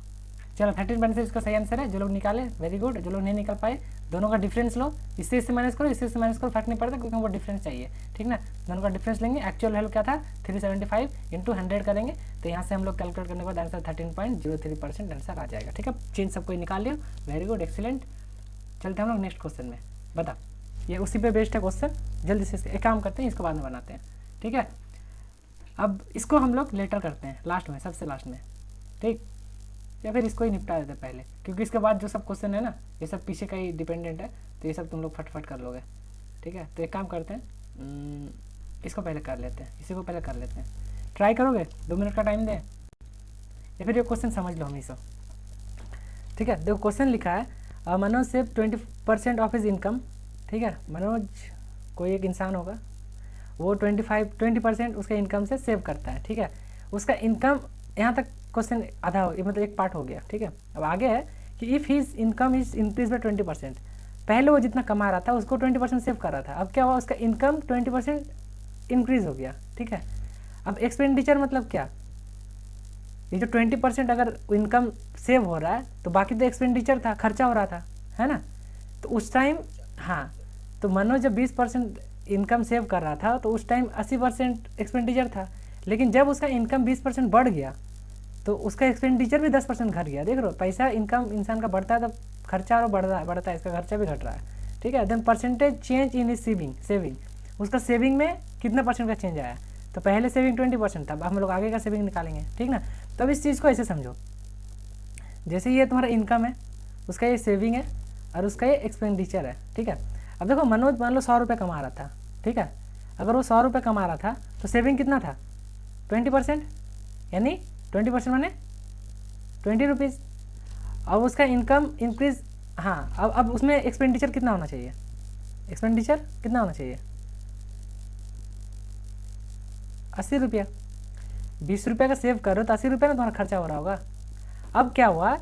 चलो, 13.6 इसका सही आंसर है। जो लोग निकाले वेरी गुड, जो लोग नहीं निकाल पाए दोनों का डिफरेंस लो, इससे माइनस करो, इससे माइनस करो, फर्क नहीं पड़ता क्योंकि हमको डिफरेंस चाहिए। ठीक ना, दोनों का डिफरेंस लेंगे, एक्चुअल वैल्यू क्या था 375 इंटू 100 करेंगे, तो यहाँ से हम लोग कैलकुलेट करने के बाद आंसर 13.03% आंसर आ जाएगा। ठीक है, चेंज सबको निकाल लियो, वेरी गुड एक्सीलेंट। चलते हम लोग नेक्स्ट क्वेश्चन में, बता ये उसी पे बेस्ड है क्वेश्चन, जल्दी से एक काम करते हैं, इसको बाद में बनाते हैं। ठीक है, अब इसको हम लोग लेटर करते हैं लास्ट में, सबसे लास्ट में। ठीक, या फिर इसको ही निपटा देते पहले, क्योंकि इसके बाद जो सब क्वेश्चन है ना ये सब पीछे का ही डिपेंडेंट है, तो ये सब तुम लोग फटफट कर लोगे। ठीक है, तो एक काम करते हैं, इसको पहले कर लेते हैं, इसी को पहले कर लेते हैं। ट्राई करोगे, 2 मिनट का टाइम दें, या फिर ये क्वेश्चन समझ लो हमेशा। ठीक है, देखो क्वेश्चन लिखा है Manoj save 20% of his income. ठीक है, मनोज कोई एक इंसान होगा, वो 20% उसके इनकम से सेव करता है। ठीक है, उसका इनकम, यहाँ तक क्वेश्चन आधा हो, मतलब एक पार्ट हो गया। ठीक है, अब आगे है कि if his income is increase by 20%, पहले वो जितना कमा रहा था उसको 20% सेव कर रहा था, अब क्या हुआ उसका इनकम 20% इंक्रीज हो गया। ठीक है, अब एक्सपेंडिचर मतलब क्या, ये जो 20% अगर इनकम सेव हो रहा है तो बाकी तो एक्सपेंडिचर था, खर्चा हो रहा था, है ना। तो उस टाइम हाँ, तो मनोज जब 20% इनकम सेव कर रहा था तो उस टाइम 80% एक्सपेंडिचर था, लेकिन जब उसका इनकम 20% बढ़ गया तो उसका एक्सपेंडिचर भी 10% घट गया। देख रहे हो, पैसा इनकम इंसान का बढ़ता है तब खर्चा और बढ़ता है, इसका खर्चा भी घट रहा है। ठीक है, then percentage change in is saving, उसका सेविंग में कितना परसेंट का चेंज आया, तो पहले सेविंग 20% था, अब हम लोग आगे का सेविंग निकालेंगे। ठीक ना, तो अब इस चीज़ को ऐसे समझो, जैसे ये तुम्हारा इनकम है, उसका ये सेविंग है और उसका ये एक्सपेंडिचर है। ठीक है, अब देखो मनोज मान लो 100 रुपये कमा रहा था। ठीक है, अगर वो 100 रुपये कमा रहा था तो सेविंग कितना था 20%, यानी 20% माने 20 रुपीज़। अब उसका इनकम इंक्रीज, हाँ अब उसमें एक्सपेंडिचर कितना होना चाहिए, एक्सपेंडिचर कितना होना चाहिए 80 रुपया। 20 रुपये का सेव कर रहे हो तो 80 रुपये ना तुम्हारा खर्चा हो रहा होगा। अब क्या हुआ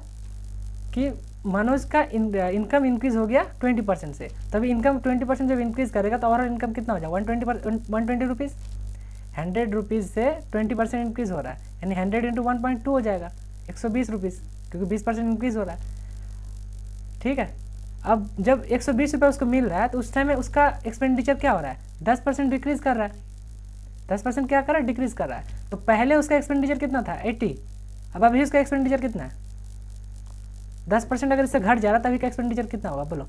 कि मनोज का इनकम इंक्रीज हो गया 20% से, तभी इनकम 20% जब इंक्रीज करेगा तो ओवरऑल इनकम कितना हो जाएगा 120 रुपीज़। 100 रुपीज़ से 20% इंक्रीज हो रहा है, यानी 100 इंटू 1.2 हो जाएगा 120 रुपीज़, क्योंकि 20% इंक्रीज हो रहा है। ठीक है, अब जब 120 रुपये उसको मिल रहा है तो उस टाइम में उसका एक्सपेंडिचर क्या हो रहा है 10% डिक्रीज कर रहा है। 10% क्या कर रहा है, डिक्रीज कर रहा है। तो पहले उसका एक्सपेंडिचर कितना था 80, अब अभी उसका एक्सपेंडिचर कितना है 10% अगर इससे घट जा रहा है तभी का एक्सपेंडिचर कितना होगा बोलो,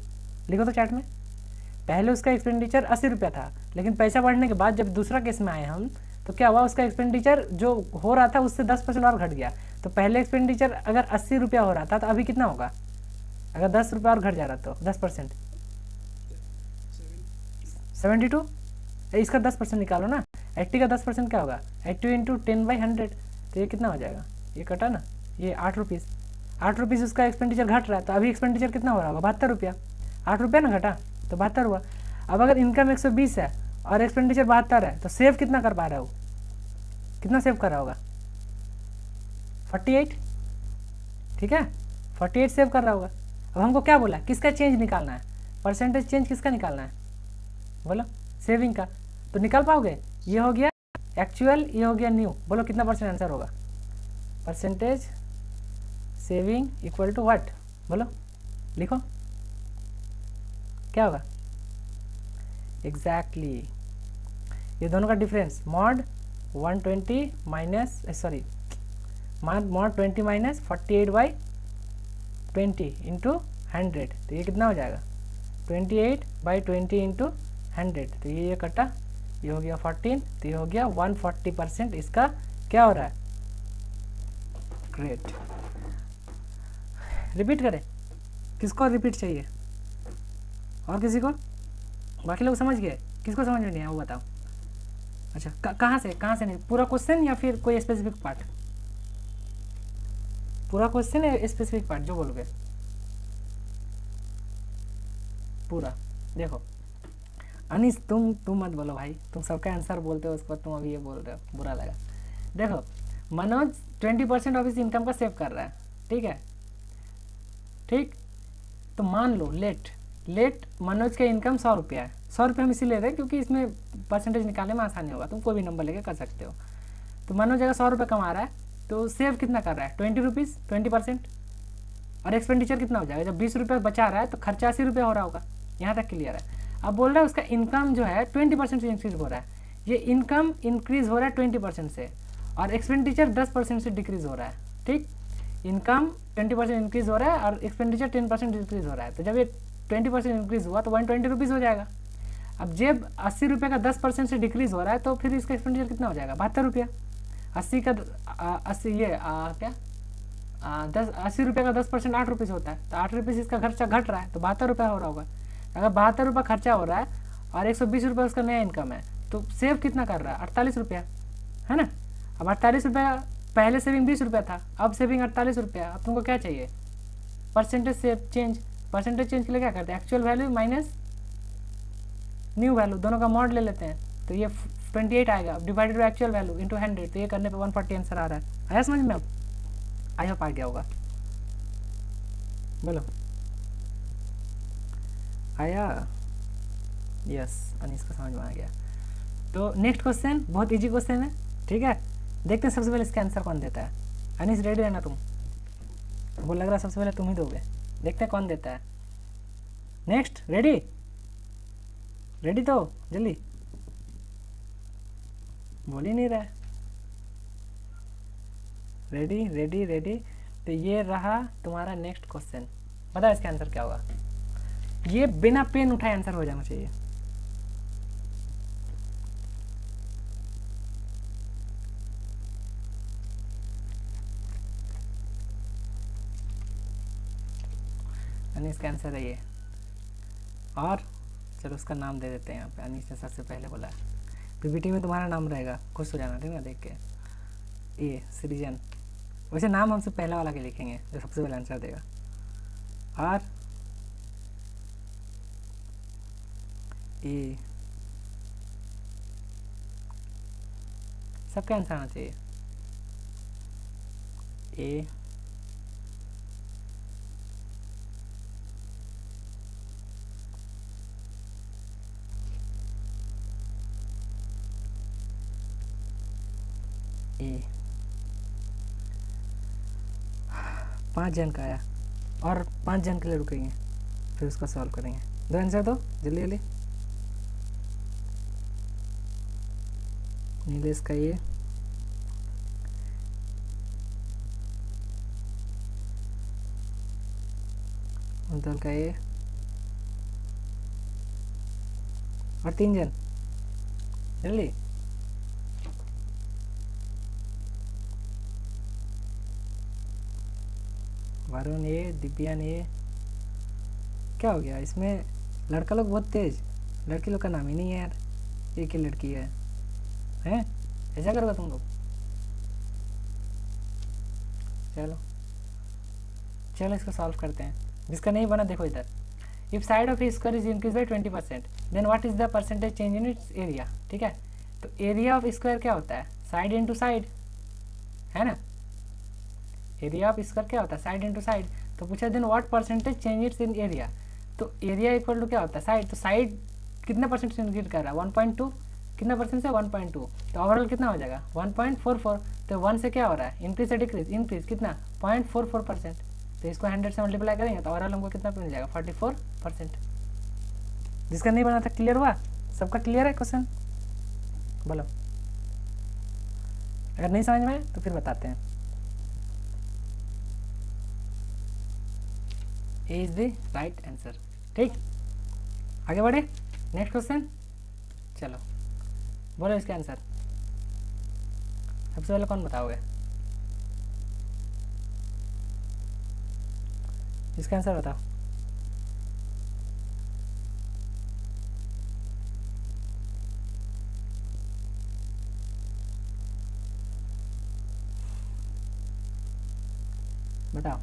लिखो तो चैट में। पहले उसका एक्सपेंडिचर 80 रुपया था, लेकिन पैसा बढ़ने के बाद जब दूसरा केस में आए हम तो क्या हुआ, उसका एक्सपेंडिचर जो हो रहा था उससे 10% और घट गया। तो पहले एक्सपेंडिचर अगर 80 रुपया हो रहा था तो अभी कितना होगा, अगर 10 रुपया और घट जा रहा तो 10% 72, इसका 10% निकालो ना, 80 का 10% क्या होगा, 80 इंटू 10/100, तो ये कितना हो जाएगा, ये कटा ना, ये 8 रुपीज़, 8 रुपीज़ उसका एक्सपेंडिचर घट रहा है, तो अभी एक्सपेंडिचर कितना हो रहा होगा, 72 रुपया, 8 रुपया ना घटा तो 72 हुआ। अब अगर इनकम 120 है और एक्सपेंडिचर 72 है, तो सेव कितना कर पा रहा है वो, कितना सेव कर रहा होगा, 48, ठीक है, 48 सेव कर रहा होगा। अब हमको क्या बोला, किसका चेंज निकालना है, परसेंटेज चेंज किसका निकालना है, बोलो सेविंग का, तो निकाल पाओगे, ये हो गया एक्चुअल, ये हो गया न्यू, बोलो कितना परसेंट आंसर होगा, percentage saving equal to what, बोलो लिखो क्या होगा, एग्जैक्टली ये दोनों का difference, mod 120 minus sorry mod 20 minus 48/20 into 100, तो ये कितना हो जाएगा, 28/20 इंटू 100, तो ये कटा, ये हो गया 14, तो ये हो गया 140% इसका क्या हो रहा है, ग्रेट। रिपीट करें, किसको रिपीट चाहिए, और किसी को, बाकी लोग समझ गए, किसको समझ में नहीं आया वो बताओ। अच्छा कहाँ से नहीं, पूरा क्वेश्चन या फिर कोई स्पेसिफिक पार्ट, पूरा क्वेश्चन है स्पेसिफिक पार्ट जो बोलोगे, पूरा। देखो अनीस तुम मत बोलो भाई, तुम सबका आंसर बोलते हो उसके बाद तुम अभी ये बोल रहे हो, बुरा लगा। देखो मनोज 20% ऑफ इस इनकम का सेव कर रहा है, ठीक है, ठीक, तो मान लो लेट मनोज का इनकम 100 रुपया है, 100 रुपये हम इसी ले रहे हैं क्योंकि इसमें परसेंटेज निकालने में आसानी होगा, तुम कोई भी नंबर लेके कर सकते हो। तो मनोज अगर 100 रुपये कमा रहा है तो सेव कितना कर रहा है, 20 रुपीज़, 20%, और एक्सपेंडिचर कितना हो जाएगा, जब 20 रुपये बचा रहा है तो खर्चा 80 रुपये हो रहा होगा, यहाँ तक क्लियर है। अब बोल रहा है उसका इनकम जो है 20% से इंक्रीज हो रहा है, ये इनकम इंक्रीज हो रहा है 20% से, और एक्सपेंडिचर 10% से डिक्रीज हो रहा है, ठीक, इनकम 20% इंक्रीज हो रहा है और एक्सपेंडिचर 10% डिक्रीज हो रहा है, तो जब ये 20% इंक्रीज हुआ तो 120 रुपीज़ हो जाएगा। अब जब 80 रुपये का 10% से डिक्रीज हो रहा है तो फिर इसका एक्सपेंडिचर कितना हो जाएगा, 72 रुपया, 80 का 80 ये क्या 80 रुपये का 10% 8 रुपीज़ होता है, तो 8 रुपीज़ इसका खर्चा घट रहा है, तो 72 रुपये हो रहा होगा। अगर 72 रुपये खर्चा हो रहा है और 120 रुपये उसका नया इनकम है, तो सेव कितना कर रहा है, 48 रुपया, है ना। अब 48 रुपया, पहले सेविंग 20 रुपया था, अब सेविंग 48 रुपया। अब तुमको क्या चाहिए, परसेंटेज से चेंज, परसेंटेज चेंज के लिए क्या करते हैं, actual value minus new value, दोनों का मॉड ले लेते हैं, तो ये 28 आएगा, divided by actual value into 100, तो ये करने पे 140 आंसर आ रहा है। आया समझ में, अब आई होप आ गया होगा, बोलो आया, यस अनीस को समझ में आ गया। तो नेक्स्ट क्वेश्चन बहुत इजी क्वेश्चन है, ठीक है, देखते हैं सबसे पहले इसका आंसर कौन देता है। अनीस रेडी रहना तुम, वो लग रहा है सबसे पहले तुम ही दोगे, देखते हैं कौन देता है। नेक्स्ट रेडी, रेडी तो जल्दी, बोल ही नहीं रहा है, रेडी रेडी रेडी। तो ये रहा तुम्हारा नेक्स्ट क्वेश्चन, बताओ इसका आंसर क्या होगा, ये बिना पेन उठाए आंसर हो जाना चाहिए। अनीस का आंसर है ये, और चलो उसका नाम दे देते हैं यहाँ पे, अनीस ने सबसे पहले बोला, पीपीटी में तुम्हारा नाम रहेगा, खुश हो जाना, ठीक है देख के। ये सृजन, वैसे नाम हमसे पहला वाला के लिखेंगे जो सबसे पहले आंसर देगा, और ये सबका आंसर आना चाहिए, ए ए 5 जन का आया, और 5 जन के लिए रुकेंगे, फिर उसका सॉल्व करेंगे। दो आंसर दो जल्दी जल्दी। नीलेश का ये, उदल का ये, और 3 जन जल्दी। वरुण ये, दिव्यान ये, क्या हो गया इसमें, लड़का लोग बहुत तेज, लड़की लोग का नाम ही नहीं है यार। एक ही लड़की है, हैं? ऐसा करोगे तुम लोग? चलो चलो इसको सॉल्व करते हैं। जिसका नहीं बना देखो इधर, if side of a square is increase by 20% then what is the percentage change in its area. ठीक है, तो एरिया ऑफ स्क्वायर क्या होता है? साइड इंटू साइड, है ना? एरिया ऑफ स्क्वायर क्या होता है? Side into side. तो पूछा then what percentage change its in area, तो एरिया इक्वल टू क्या होता है? साइड। तो साइड कितना परसेंट इंक्रीज कर रहा है? 1.2। कितना परसेंट से? 1.2। तो ओवरऑल कितना हो जाएगा? 1.44। तो 1 से क्या हो रहा है? इंक्रीज से डिक्रीज? इंक्रीज कितना? 0.44%। तो इसको 100 से मल्टीप्लाई करेंगे तो ओवरऑल हमको कितना मिल जाएगा? 44%। जिसका नहीं बना था क्लियर हुआ? सबका क्लियर है क्वेश्चन? बोलो, अगर नहीं समझ में आए तो फिर बताते हैं। ए इज द राइट आंसर। ठीक, आगे बढ़े, नेक्स्ट क्वेश्चन। चलो बोलो इसका आंसर। सबसे पहले कौन बताओगे? इसका आंसर बताओ। बताओ।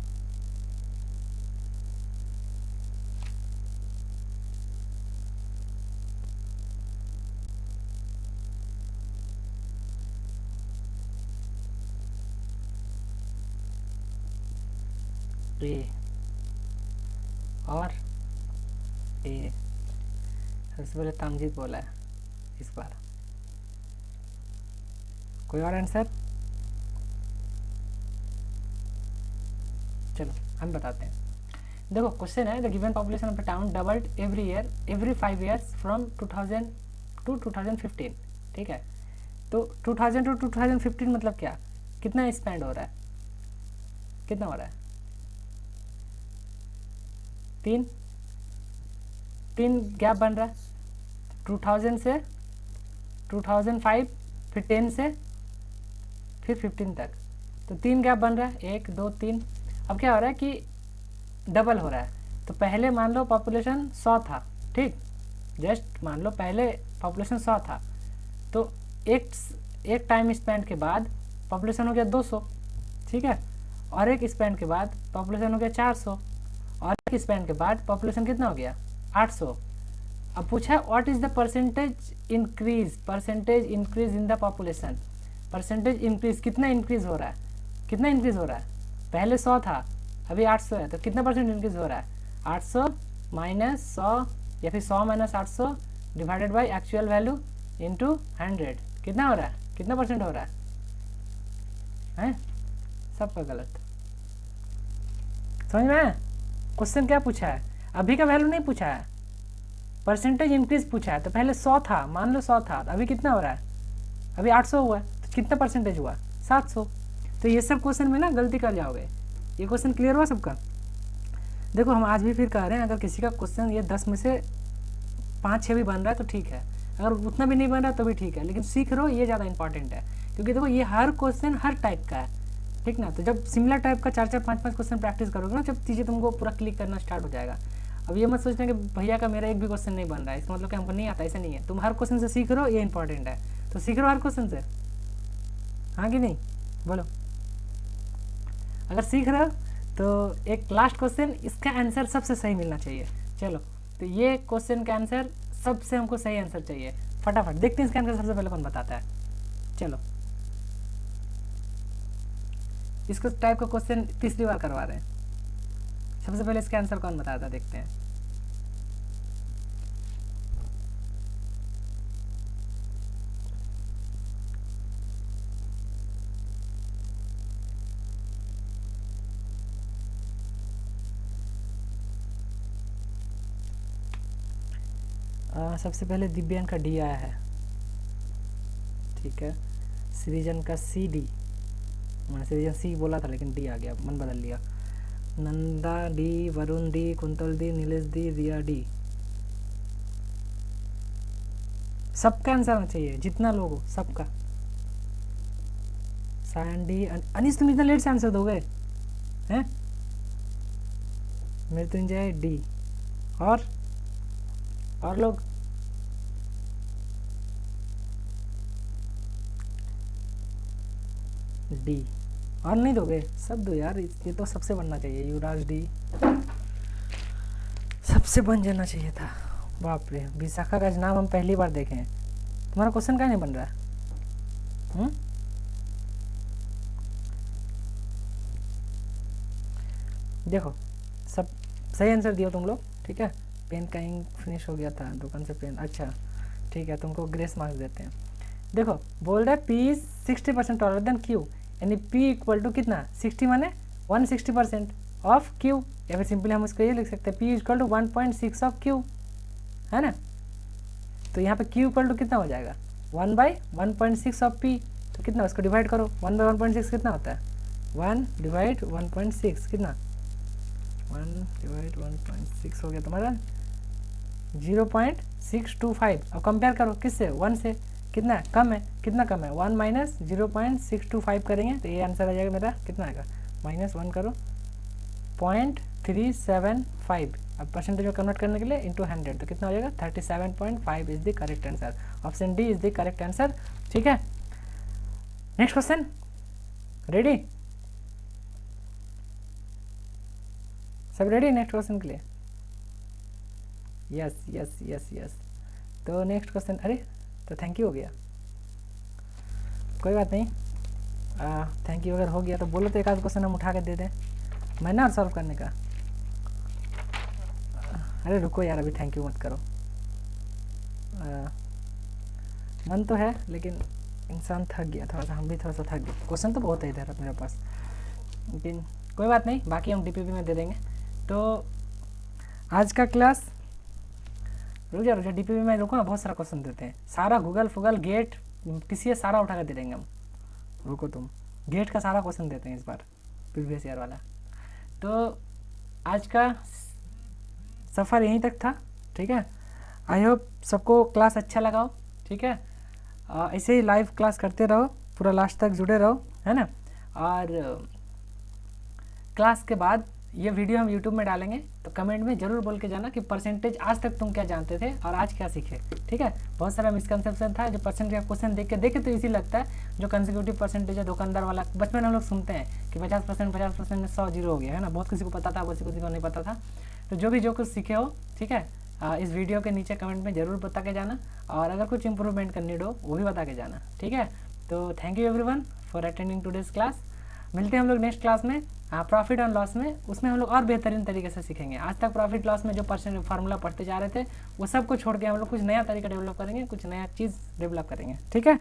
ए और ए, सबसे पहले तामजीत बोला है इस बार। कोई और आंसर? चलो हम बताते हैं। देखो क्वेश्चन है, the given population of the town doubled every year every 5 years from 2000 to 2015। ठीक है, तो 2000 टू 2015 मतलब क्या? कितना स्पेंड हो रहा है? कितना हो रहा है? तीन गैप बन रहा है। 2000 से 2005, फिर 10 से फिर 15 तक, तो 3 गैप बन रहा है, 1 2 3। अब क्या हो रहा है कि डबल हो रहा है। तो पहले मान लो पॉपुलेशन 100 था, ठीक, जस्ट मान लो पहले पॉपुलेशन 100 था, तो एक टाइम स्पेंड के बाद पॉपुलेशन हो गया 200, ठीक है, और एक स्पेंड के बाद पॉपुलेशन हो गया 400, और एक स्पेंड के बाद पॉपुलेशन कितना हो गया? 800। अब पूछा what is the percentage increase in the population. Percentage increase कितना इंक्रीज हो रहा है? कितना इंक्रीज हो रहा है? पहले 100 था, अभी 800 है, तो कितना परसेंट इंक्रीज हो रहा है? 800 माइनस 100 या फिर 100 minus 800 divided by actual value into 100। कितना हो रहा है? कितना परसेंट हो रहा है? सबका गलत। समझ में आया? क्वेश्चन क्या पूछा है? अभी का वैल्यू नहीं पूछा है, परसेंटेज इंक्रीज पूछा है। तो पहले 100 था, मान लो 100 था, अभी कितना हो रहा है? अभी 800 हुआ है, तो कितना परसेंटेज हुआ? 700। तो ये सब क्वेश्चन में ना गलती कर जाओगे। ये क्वेश्चन क्लियर हुआ सबका? देखो हम आज भी फिर कह रहे हैं, अगर किसी का क्वेश्चन ये 10 में से 5-6 भी बन रहा है तो ठीक है, अगर उतना भी नहीं बन रहा तो भी ठीक है, लेकिन सीख रहो ये ज़्यादा इंपॉर्टेंट है। क्योंकि देखो ये हर क्वेश्चन हर टाइप का है, ठीक ना? तो जब सिमिलर टाइप का 4-4 5-5 क्वेश्चन प्रैक्टिस करोगे ना, जब चीज़ें तुमको पूरा क्लिक करना स्टार्ट हो जाएगा। अब ये मत सोचना कि भैया का मेरा एक भी क्वेश्चन नहीं बन रहा है, इसका मतलब कि हमको नहीं आता, ऐसा नहीं है। तुम हर क्वेश्चन से सीख रहे हो, ये इंपॉर्टेंट है। तो सीख रहे हो हर क्वेश्चन से, हाँ कि नहीं? बोलो। अगर सीख रहे हो तो एक लास्ट क्वेश्चन, इसका आंसर सबसे सही मिलना चाहिए। चलो, तो ये क्वेश्चन का आंसर सबसे हमको सही आंसर चाहिए। फटाफट देखते हैं इसका आंसर सबसे पहले कौन बताता है। चलो, इसको टाइप का क्वेश्चन तीसरी बार करवा रहे हैं। सबसे पहले इसका आंसर कौन बताता है, देखते हैं। सबसे पहले दिव्यांग का डी आया है, ठीक है। सृजन का सी डी, मैंने सृजन सी बोला था लेकिन डी आ गया, मन बदल लिया। Nanda D, Varun D, Kuntal D, Nilesh D, Riya D. सबका आंसर आना चाहिए, जितना लोग हो सबका। सायन डी। अनिश तुम इतना लेट से आंसर दोगे हैं? मृत्युंजय डी। और लोग डी। और नहीं दोगे? सब दो यार, ये तो सबसे बनना चाहिए, युवराज डी सबसे बन जाना चाहिए था। बाप रे, विशाखा का नाम हम पहली बार देखे हैं। तुम्हारा क्वेश्चन क्या नहीं बन रहा है? देखो सब सही आंसर दिया तुम लोग, ठीक है। पेन का इंक फिनिश हो गया था, दुकान से पेन, अच्छा ठीक है, तुमको ग्रेस मार्क्स देते हैं। देखो बोल रहा है P is 60% taller than Q, यानी पी इक्वल टू कितना, 60 माने 160% ऑफ क्यू, या फिर सिंपली हम उसको ये लिख सकते हैं P equal to 1.6 of Q, है ना। तो यहाँ पे क्यू इक्वल टू कितना हो जाएगा, 1/1.6 ऑफ पी, तो कितना, उसको डिवाइड करो, 1/1.6 कितना होता है, 1/1.6 कितना, 1/1.6 हो गया तुम्हारा 0.625। अब कंपेयर करो किससे, 1 से, कितना कम है, कितना कम है, 1 माइनस 0.625 करेंगे तो ये आंसर आ जाएगा मेरा, कितना आएगा, -1 करो 0.375। अब परसेंटेज में कन्वर्ट करने के लिए इंटू 100 तो कितना हो जाएगा, 37.5 is the correct answer. Option D is the correct answer, ठीक है। नेक्स्ट क्वेश्चन, रेडी, सब रेडी नेक्स्ट क्वेश्चन के लिए? Yes yes yes yes. तो नेक्स्ट क्वेश्चन, अरे तो थैंक यू हो गया, कोई बात नहीं, थैंक यू अगर हो गया तो बोलो तो एक आध क्वेश्चन हम उठा के दे दें, मैं ना सॉल्व करने का। अरे रुको यार, अभी थैंक यू मत करो, मन तो है लेकिन इंसान थक गया थोड़ा सा, हम भी थोड़ा सा थक गए, क्वेश्चन तो बहुत है इधर मेरे पास, लेकिन कोई बात नहीं, बाकी हम डीपीपी में दे देंगे। तो आज का क्लास, रुक जा डीपीपी में रुको ना, बहुत सारा क्वेश्चन देते हैं, सारा गूगल फूगल गेट किसी सारा उठा कर दे देंगे हम, रुको तुम, गेट का सारा क्वेश्चन देते हैं इस बार, प्रीवियस ईयर वाला। तो आज का सफ़र यहीं तक था, ठीक है। आई होप सबको क्लास अच्छा लगा हो, ठीक है। ऐसे ही लाइव क्लास करते रहो, पूरा लास्ट तक जुड़े रहो, है ना। और क्लास के बाद ये वीडियो हम यूट्यूब में डालेंगे, तो कमेंट में ज़रूर बोल के जाना कि परसेंटेज आज तक तुम क्या जानते थे और आज क्या सीखे, ठीक है। बहुत सारा मिसकंसेप्शन था, जो परसेंटेज का क्वेश्चन देखे तो इसी लगता है, जो कंसेक्यूटिव परसेंटेज है दुकानदार वाला, बचपन में हम लोग सुनते हैं कि 50% में 100 जीरो हो गया, है ना, बहुत किसी को पता था, किसी को नहीं पता था। तो जो कुछ सीखे हो, ठीक है, इस वीडियो के नीचे कमेंट में ज़रूर बता के जाना, और अगर कुछ इंप्रूवमेंट का नीड हो वो भी बता के जाना, ठीक है। तो thank you everyone for attending today's class. मिलते हैं हम लोग नेक्स्ट क्लास में, प्रॉफिट एंड लॉस में, उसमें हम लोग और बेहतरीन तरीके से सीखेंगे। आज तक प्रॉफिट लॉस में जो परसेंट फार्मूला पढ़ते जा रहे थे वो सब को छोड़ के हम लोग कुछ नया तरीका डेवलप करेंगे, कुछ नया चीज़ डेवलप करेंगे, ठीक है।